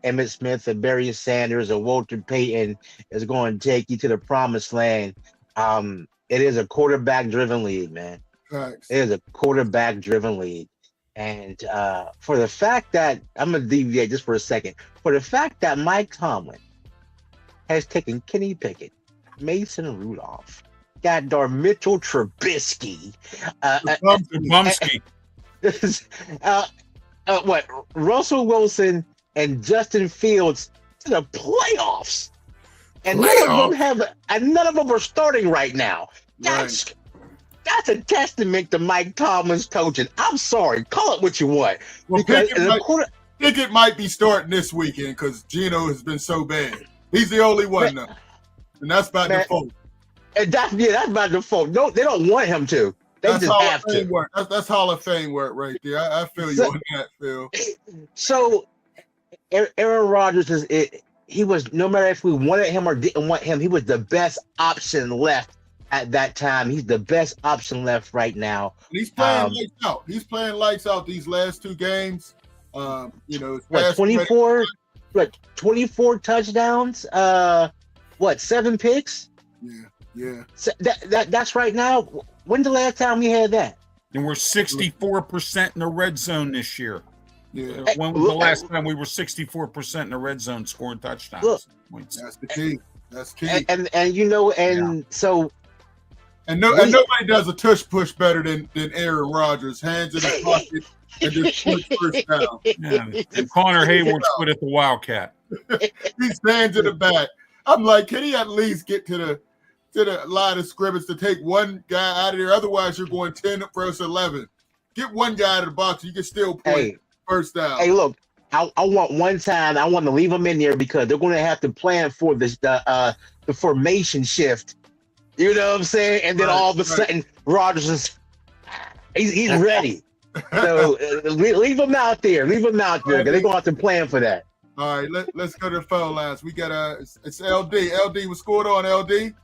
Emmitt Smith and Barry Sanders or Walter Payton is going to take you to the promised land. It is a quarterback-driven league, man. Thanks. It is a quarterback-driven league. And for the fact that, I'm going to deviate just for a second, for the fact that Mike Tomlin has taken Kenny Pickett, Mason Rudolph, goddamn Mitchell Trubisky, Russell Wilson and Justin Fields to the playoffs, and none of them are starting right now. That's a testament to Mike Tomlin's coaching. I'm sorry, call it what you want. Well, Pickett might be starting this weekend because Geno has been so bad. He's the only one now, and that's by default. And that's by default. No, they don't want him to. That's just have to. Work. That's Hall of Fame work right there. I feel you on that, Phil. So, Aaron Rodgers he was, no matter if we wanted him or didn't want him, he was the best option left at that time. He's the best option left right now. He's playing lights out. He's playing lights out these last 2 games. You know, 24 touchdowns. 7 picks? Yeah. So that's right now. When's the last time we had that? And we're 64% in the red zone this year. Yeah. When was the last time we were 64% in the red zone scoring touchdowns? Look, that's the key. That's key. And you know, so. And nobody does a tush push better than Aaron Rodgers. Hands in his pocket, and just push first down. Yeah. And Connor Hayward's good at the Wildcat. He stands in the back. I'm like, can he at least get to the line of scrimmage to take one guy out of there? Otherwise, you're going 10 versus 11. Get one guy out of the box. You can still point first down. Hey, look, I want one time. I want to leave them in there because they're going to have to plan for this the formation shift. You know what I'm saying? And then all of a sudden, Rodgers is he's ready. So leave them out there. Leave them out there because they're going to have to plan for that. All right, let's go to the phone lines. We got it's LD. LD, what's going on, LD?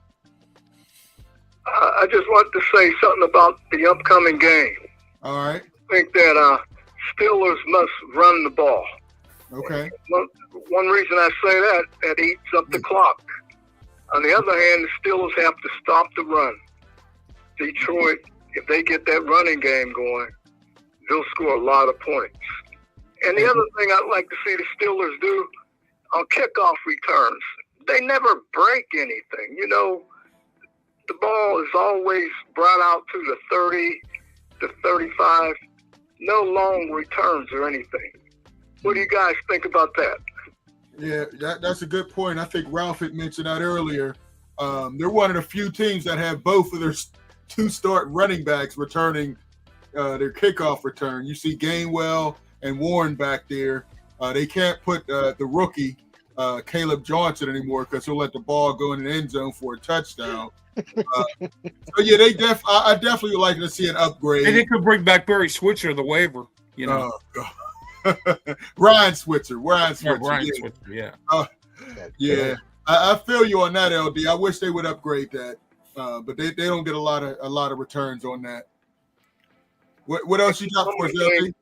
I just wanted to say something about the upcoming game. All right. I think that Steelers must run the ball. Okay. One reason I say that eats up the clock. On the other hand, the Steelers have to stop the run. Detroit, if they get that running game going, they'll score a lot of points. And the other thing I'd like to see the Steelers do on kickoff returns, they never break anything. You know, the ball is always brought out to the 30 to 35. No long returns or anything. What do you guys think about that? Yeah, that's a good point. I think Ralph had mentioned that earlier. They're one of the few teams that have both of their two start running backs returning their kickoff return. You see Gainwell and Warren back there. They can't put the rookie Caleb Johnson anymore because he'll let the ball go in the end zone for a touchdown. So yeah, I definitely would like to see an upgrade. And they could bring back Barry Switzer, the waiver. You know, Ryan Switzer. Yeah. Yeah. I feel you on that, LD. I wish they would upgrade that, but they don't get a lot of returns on that. What else you got for us, LD?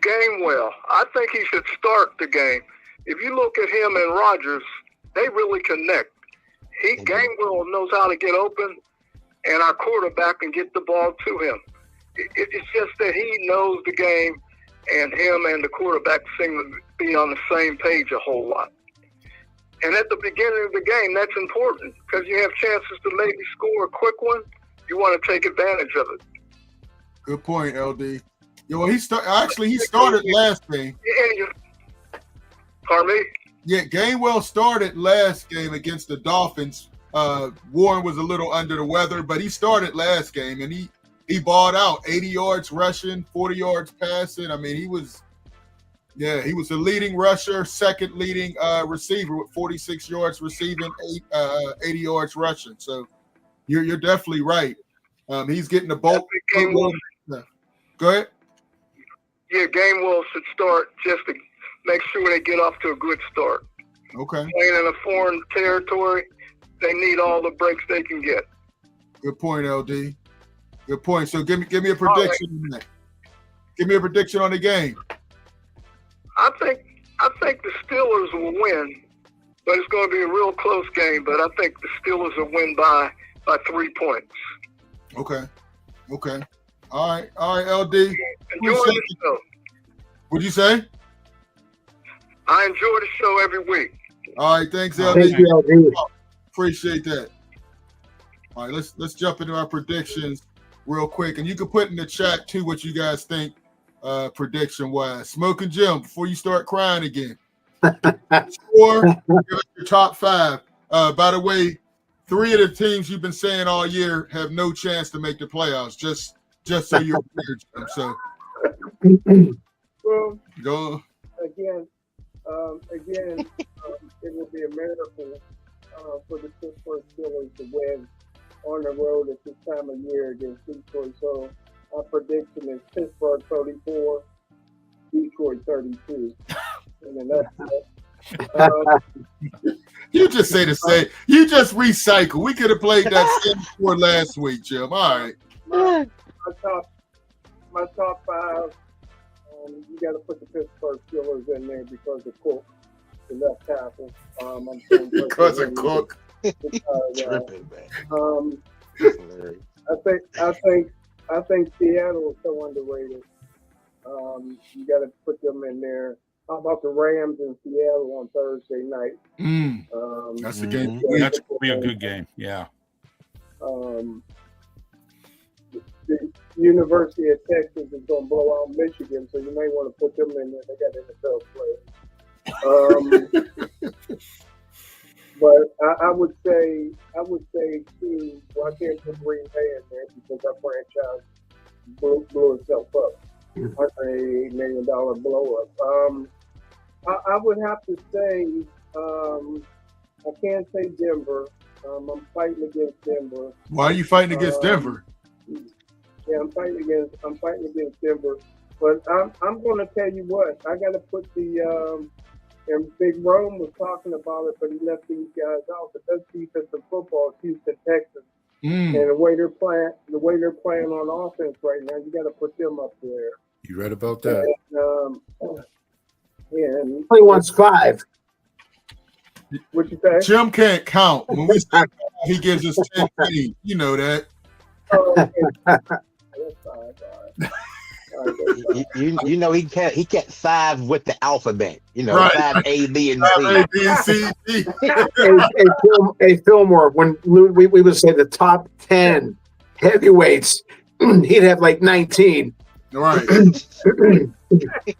Gainwell, I think he should start the game. If you look at him and Rodgers, they really connect. Gainwell knows how to get open, and our quarterback can get the ball to him. It's just that he knows the game, and him and the quarterback seem to be on the same page a whole lot. And at the beginning of the game, that's important because you have chances to maybe score a quick one. You want to take advantage of it. Good point, LD. Yeah, well, he started last game. Pardon me? Yeah, Gainwell started last game against the Dolphins. Warren was a little under the weather, but he started last game, and he balled out 80 yards rushing, 40 yards passing. I mean, he was the leading rusher, second leading receiver with 46 yards receiving, 80 yards rushing. So you're definitely right. He's getting the bulk. Go ahead. Yeah, Gainwell should start just to make sure they get off to a good start. Okay. Playing in a foreign territory, they need all the breaks they can get. Good point, LD. Good point. So give me a prediction on that. Give me a prediction on the game. I think the Steelers will win, but it's going to be a real close game. But I think the Steelers will win by 3 points. Okay. All right, LD. Enjoy the show. What'd you say? I enjoy the show every week. All right, thanks, LD. Thank you, LD. Appreciate that. All right, let's jump into our predictions real quick, and you can put in the chat too what you guys think prediction wise. Smoking Jim, before you start crying again. Score your top 5. By the way, 3 of the teams you've been saying all year have no chance to make the playoffs. Just so you're aware, Jim. So Well, go. again, it will be a miracle for the Pittsburgh Steelers to win on the road at this time of year against Detroit. So our prediction is Pittsburgh 34, Detroit 32. And then You just say the same. You just recycle. We could have played that same score last week, Jim. All right. my top 5. You got to put the Pittsburgh Steelers in there because of Cook, the left tackle. I'm saying Because of Cook. Tripping, man. I think Seattle is so underrated. You got to put them in there. How about the Rams in Seattle on Thursday night? That's the game. That's going to be a good game. Yeah. University of Texas is going to blow out Michigan, so you may want to put them in there. They got NFL players. But I would say too. Well, I can't put Green Bay in there because our franchise blew itself up. $188 million blow up. I would have to say I can't say Denver. I'm fighting against Denver. Why are you fighting against Denver? Yeah, I'm fighting against Denver. But I'm going to tell you what. I got to put the and Big Rome was talking about it, but he left these guys out. But that's defensive football, Houston, Texas, and the way they're playing on offense right now, you got to put them up there. You read about that? And He wants 5. What you say? Jim can't count. When we say he gives us 10 teams, you know that. Oh, okay. That's fine. You know he kept 5 with the alphabet. You know, Right. 5 A, B, and A, C. B, C, D. Hey, Fillmore, when we would say the top 10 heavyweights, he'd have like 19. Right. With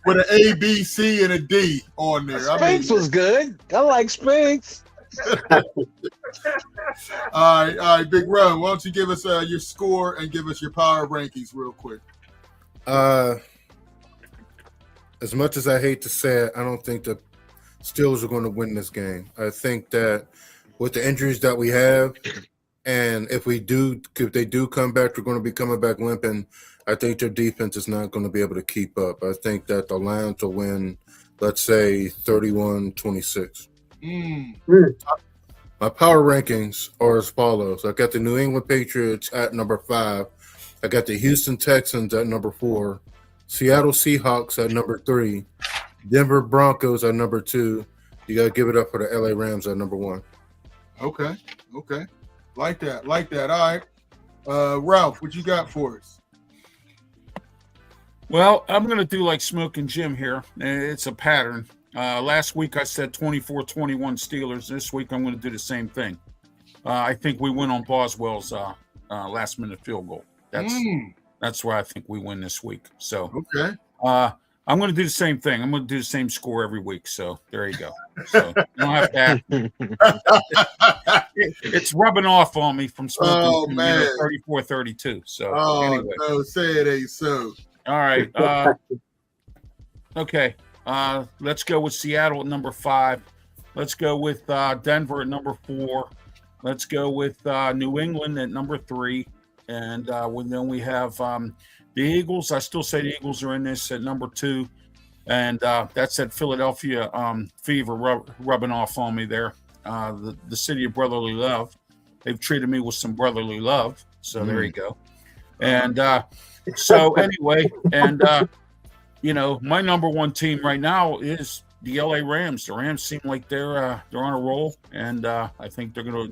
an A, B, C, and a D on there. Spinks was good. I like Spinks. All right, Big Ron, why don't you give us your score and give us your power rankings real quick? As much as I hate to say it, I don't think the Steelers are going to win this game. I think that with the injuries that we have, and if they do come back, they're going to be coming back limping. I think their defense is not going to be able to keep up. I think that the Lions will win, let's say, 31-26. My power rankings are as follows. I got the New England Patriots at number 5. I got the Houston Texans at number 4. Seattle Seahawks at number 3. Denver Broncos at number 2. You got to give it up for the LA Rams at number 1. Okay. Like that. All right. Ralph, what you got for us? Well, I'm going to do like Smoking Jim here. It's a pattern. Last week I said 24-21 Steelers. This week I'm going to do the same thing. I think we win on Boswell's last-minute field goal. That's where I think we win this week. So Okay. I'm going to do the same thing. I'm going to do the same score every week. So there you go. So you don't have to. It's rubbing off on me from Smoking. 34-32. So anyway. No, say it ain't so. All right. Okay. Let's go with Seattle at number 5. Let's go with Denver at number 4. Let's go with New England at number 3. And then we have the Eagles. I still say the Eagles are in this at number 2. And that's that Philadelphia fever rubbing off on me there. The city of brotherly love. They've treated me with some brotherly love. So there you go. And so anyway, and my number 1 team right now is the LA Rams. The Rams seem like they're on a roll, and I think they're gonna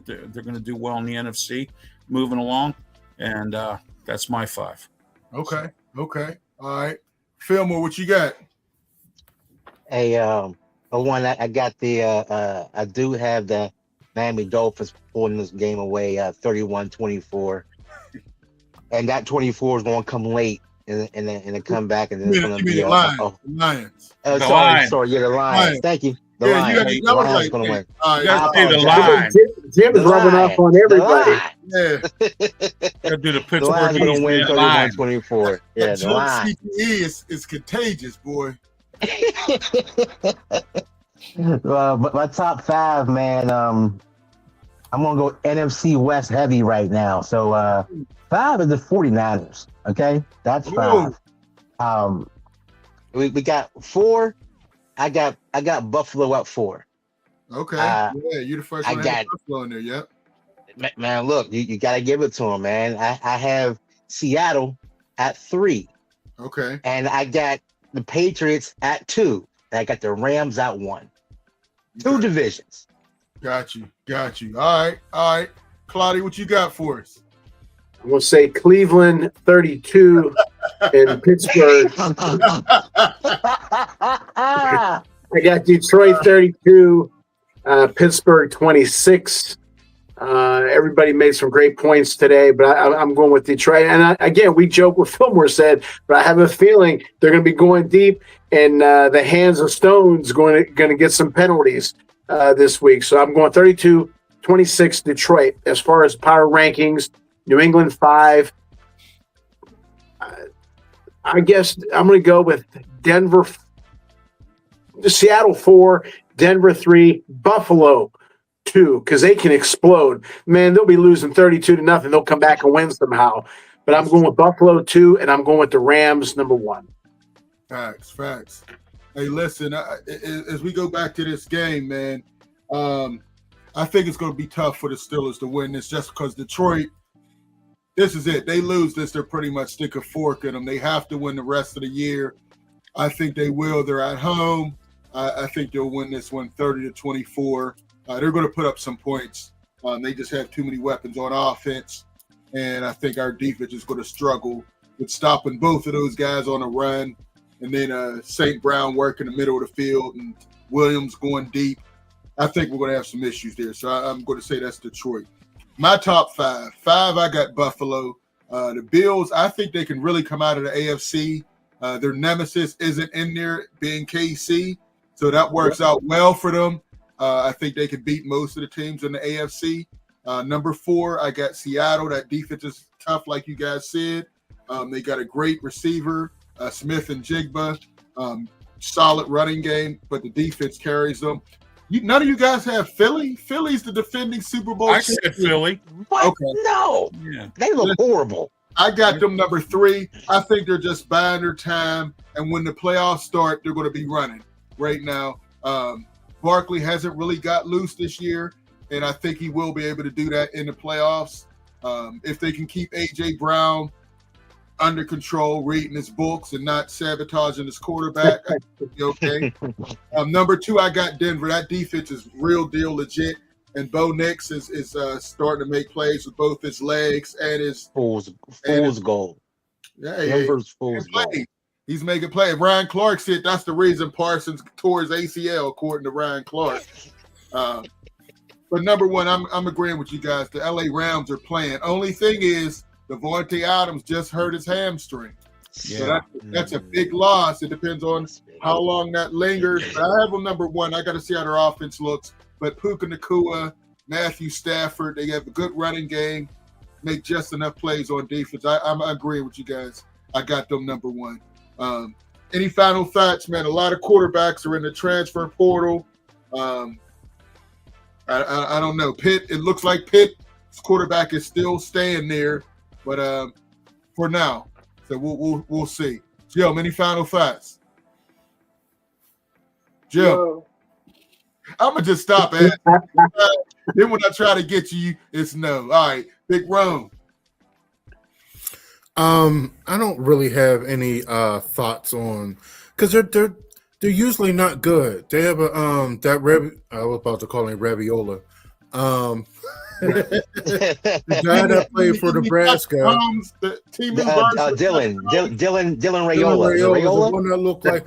do well in the NFC, moving along, and that's my 5. Okay. All right, Fillmore, what you got? Hey, one I got I do have the Miami Dolphins pulling this game away 31-24. And that 24 is going to come late and then come back, and then it's going to be the Lions. the Lions. Thank you. The Lions. The Lions are going to win. You got to do the line. Jim is rubbing off on everybody. Yeah. Got to do the The Pittsburgh Lions are going to win line. 31-24. Yeah, the line. CTE is contagious, boy. But my top 5, man, I'm going to go NFC West heavy right now. So 5 is the 49ers. Okay, that's 5. We got 4. I got Buffalo at 4. Okay. Yeah, you're the first one to have Buffalo in there. Yep. Man, look, you got to give it to them, man. I have Seattle at 3. Okay. And I got the Patriots at 2. And I got the Rams at 1. 2 divisions. Got you. All right. Claudia, what you got for us? I'm going to say Cleveland 32 and Pittsburgh. I got Detroit 32, Pittsburgh 26. Everybody made some great points today, but I'm going with Detroit. And again, we joke what Fillmore said, but I have a feeling they're going to be going deep, and the hands of Stone's going to get some penalties this week. So I'm going 32-26 Detroit. As far as power rankings, New England 5. I guess I'm going to go with Seattle 4, Denver 3, Buffalo 2, because they can explode. Man, they'll be losing 32-0. They'll come back and win somehow. But I'm going with Buffalo 2, and I'm going with the Rams number 1. Facts. Hey, listen, as we go back to this game, man, I think it's going to be tough for the Steelers to win this just because Detroit, this is it. They lose this, they're pretty much stick a fork in them. They have to win the rest of the year. I think they will. They're at home. I think they'll win this one 30-24. They're going to put up some points. They just have too many weapons on offense, and I think our defense is going to struggle with stopping both of those guys on a run, and then St. Brown working the middle of the field and Williams going deep. I think we're going to have some issues there, so I'm going to say that's Detroit. My top 5. 5, I got Buffalo. The Bills, I think they can really come out of the AFC. Their nemesis isn't in there, being KC, so that works out well for them. I think they can beat most of the teams in the AFC. Number 4, I got Seattle. That defense is tough, like you guys said. They got a great receiver, Smith and Jigba. Solid running game, but the defense carries them. None of you guys have Philly? Philly's the defending Super Bowl I champion. said Philly. What? Okay. No. Yeah. They look horrible. I got them number 3. I think they're just buying their time, and when the playoffs start, they're going to be running right now. Barkley hasn't really got loose this year, and I think he will be able to do that in the playoffs. If they can keep A.J. Brown under control, reading his books and not sabotaging his quarterback, I think he'll be okay. Number 2, I got Denver. That defense is real deal legit, and Bo Nix is starting to make plays with both his legs and his Fool's goal. Denver's fool's goal. He's making plays. Ryan Clark said that's the reason Parsons tore his ACL, according to Ryan Clark. But number 1, I'm agreeing with you guys. The LA Rams are playing. Only thing is, Devontae Adams just hurt his hamstring. Yeah. So that's a big loss. It depends on how long that lingers. But I have them number 1. I got to see how their offense looks. But Puka Nacua, Matthew Stafford, they have a good running game, make just enough plays on defense. I'm agreeing with you guys. I got them number 1. Any final thoughts, man? A lot of quarterbacks are in the transfer portal. I don't know. Pitt, it looks like Pitt's quarterback is still staying there, but for now, so we'll see. Jim, any final thoughts? Jim, No. I'm gonna just stop at. Then when I try to get you, it's no. All right, Big Rome. I don't really have any thoughts on because they're usually not good. They have a I was about to call him Raviola. The guy that played for Nebraska, The team Dylan Raiola. the one that looked like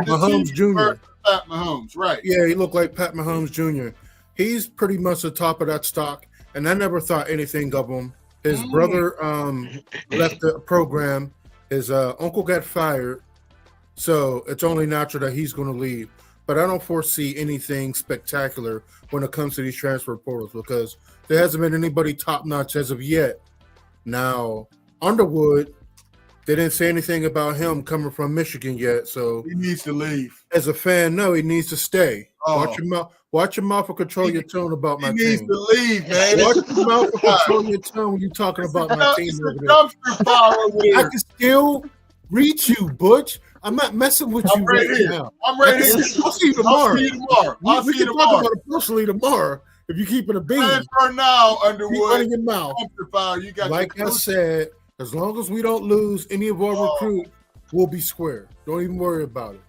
Mahomes Jr. Pat Mahomes, right? Yeah, he looked like Pat Mahomes Jr. He's pretty much the top of that stock, and I never thought anything of him. His brother left the program. His uncle got fired, so it's only natural that he's going to leave. But I don't foresee anything spectacular when it comes to these transfer portals because there hasn't been anybody top-notch as of yet. Now, Underwood, they didn't say anything about him coming from Michigan yet, so He needs to leave. as a fan, no, he needs to stay. Oh. Watch your mouth and control your tone about my He needs team. to leave, man. Watch your mouth and control your tone when you're talking about my team It's over a there. dumpster fire over I there. can still reach you, Butch. I'm not messing with I'm you right right here. now. I'm ready. I'll see you tomorrow. I'll see you tomorrow. I'll We see you can talk tomorrow. about it personally tomorrow if you keep it a bean. Transfer now, Keep running Underwood. your mouth. Dumpster fire. You got Like your I said, as long as we don't lose any of our recruits, we'll be square. Don't even worry about it.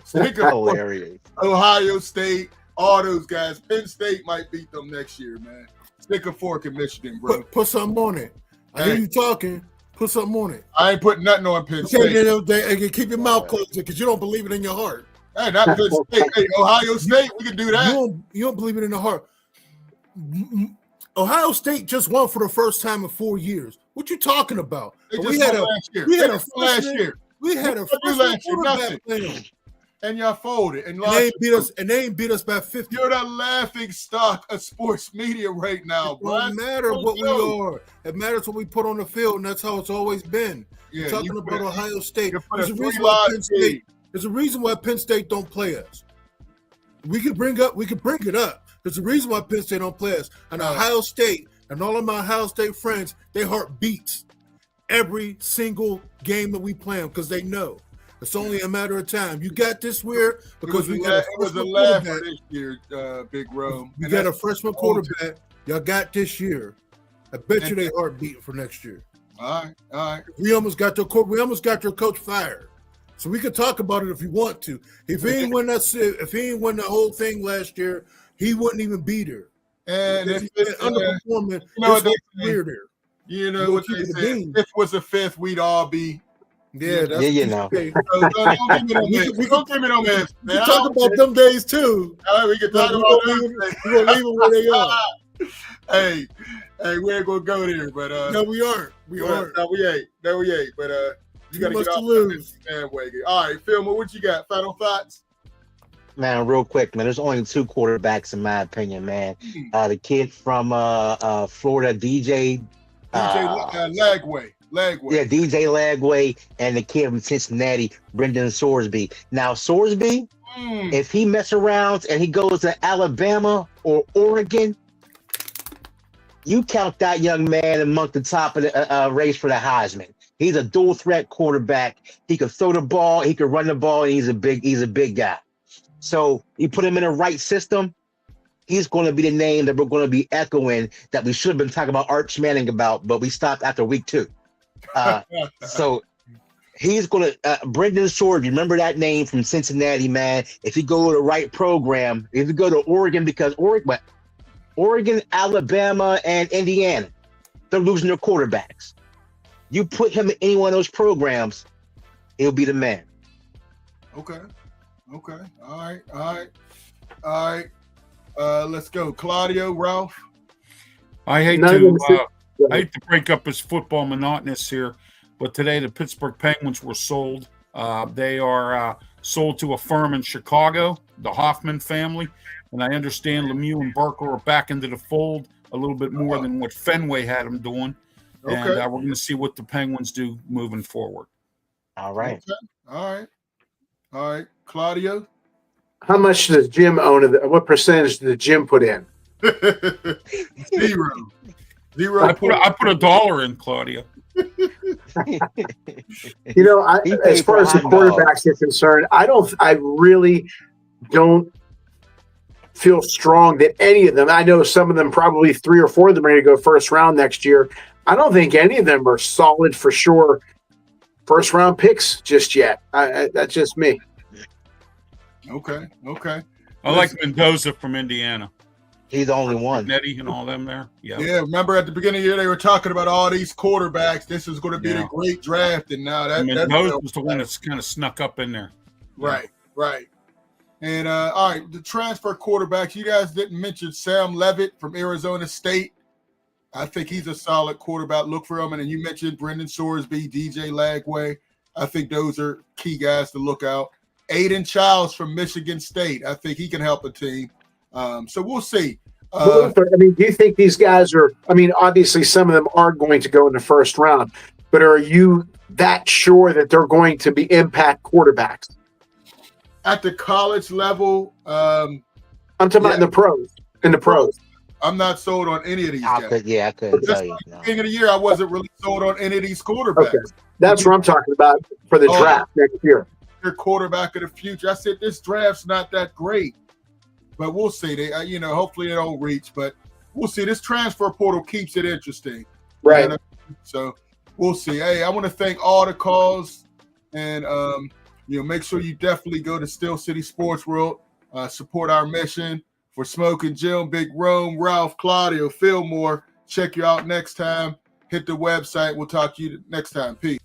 Stick of Hilarious. Ohio State, all those guys. Penn State might beat them next year, man. Stick a fork in Michigan, bro. Put something on it. I hear Hey. you talking. Put something on it. I ain't putting nothing on Penn Okay, State. then keep your mouth closed because you don't believe it in your heart. Hey, not Penn State. Hey, Ohio State, we can do that. You don't believe it in the heart. Ohio State just won for the first time in 4 years. What you talking about? We had last year. We had a freshman quarterback playing. And y'all folded. And they ain't beat us by 50. You're the laughing stock of sports media right now, it don't matter what we are. It matters what we put on the field, and that's how it's always been. Yeah, talking about Ohio State. There's a reason why Penn State don't play us. We could bring it up. There's a reason why Penn State don't play us. And Ohio State and all of my Ohio State friends, their heart beats every single game that we play them because they know. It's only a matter of time. You got this year because we got a freshman quarterback this year, Big Rome. We got a freshman quarterback. Y'all got this year. I bet you they heart beating for next year. All right. We almost got your coach fired. So we could talk about it if you want to. If he ain't win the whole thing last year, he wouldn't even be there. And if it's underperforming, you know what they say. If it was a fifth, we'd all be. Yeah, that's you know. We don't give me no man. We talk about them days too. All right, we can talk about them. We're gonna leave them where they are. Hey, we ain't gonna go there, but no, we aren't. No, we ain't. But you gotta get off lose. bandwagon. All right, Phil, what you got? Final thoughts? Man, real quick, man. There's only two quarterbacks in my opinion, man. The kid from Florida, DJ Lagway. Yeah, DJ Lagway, and the kid from Cincinnati, Brendan Sorsby. Now, Sorsby, if he mess around and he goes to Alabama or Oregon, you count that young man among the top of the race for the Heisman. He's a dual threat quarterback. He could throw the ball, he could run the ball, and he's a big guy. So you put him in the right system, he's going to be the name that we're going to be echoing that we should have been talking about Arch Manning about, but we stopped after week 2. So he's going to Brendan Sorsby. Remember that name from Cincinnati, man. If you go to the right program, if you go to Oregon, because Oregon, Alabama, and Indiana, they're losing their quarterbacks. You put him in any one of those programs, he'll be the man. Okay. All right. Let's go, Claudio, Ralph. I hate to break up his football monotonous here, but today the Pittsburgh Penguins were sold. They are sold to a firm in Chicago, the Hoffman family, and I understand Lemieux and Barker are back into the fold a little bit more than what Fenway had them doing. Okay. And we're going to see what the Penguins do moving forward. All right. Okay. All right. Claudio? How much does Jim own of it? What percentage did Jim put in? Zero. I put $1 in, Claudio. As far as the quarterbacks are concerned, I really don't feel strong that any of them, I know some of them, probably 3 or 4 of them are going to go first round next year. I don't think any of them are solid for sure first round picks just yet. That's just me. Okay. I like Mendoza from Indiana. He's the only one. Nettie and all them there. Yeah. Remember at the beginning of the year they were talking about all these quarterbacks. This is going to be the great draft, and now Mendoza was the one that's kind of snuck up in there. Right. And all right, the transfer quarterbacks. You guys didn't mention Sam Levitt from Arizona State. I think he's a solid quarterback. Look for him. And then you mentioned Brendan Sorsby, DJ Lagway. I think those are key guys to look out. Aiden Childs from Michigan State. I think he can help a team. So we'll see. Do you think these guys are, obviously some of them are going to go in the first round, but are you that sure that they're going to be impact quarterbacks? At the college level, I'm talking about in the pros. I'm not sold on any of these guys. I couldn't tell you. No. Beginning of the year, I wasn't really sold on any of these quarterbacks. Okay. That's what I'm talking about for the draft next year. Their quarterback of the future. I said this draft's not that great, but we'll see. They, hopefully they don't reach, but we'll see. This transfer portal keeps it interesting, right? So we'll see. Hey, I want to thank all the calls, and make sure you definitely go to Steel City Sports World, support our mission. For Smoking Jim, Big Rome, Ralph, Claudio, Fillmore. Check you out next time. Hit the website. We'll talk to you next time. Peace.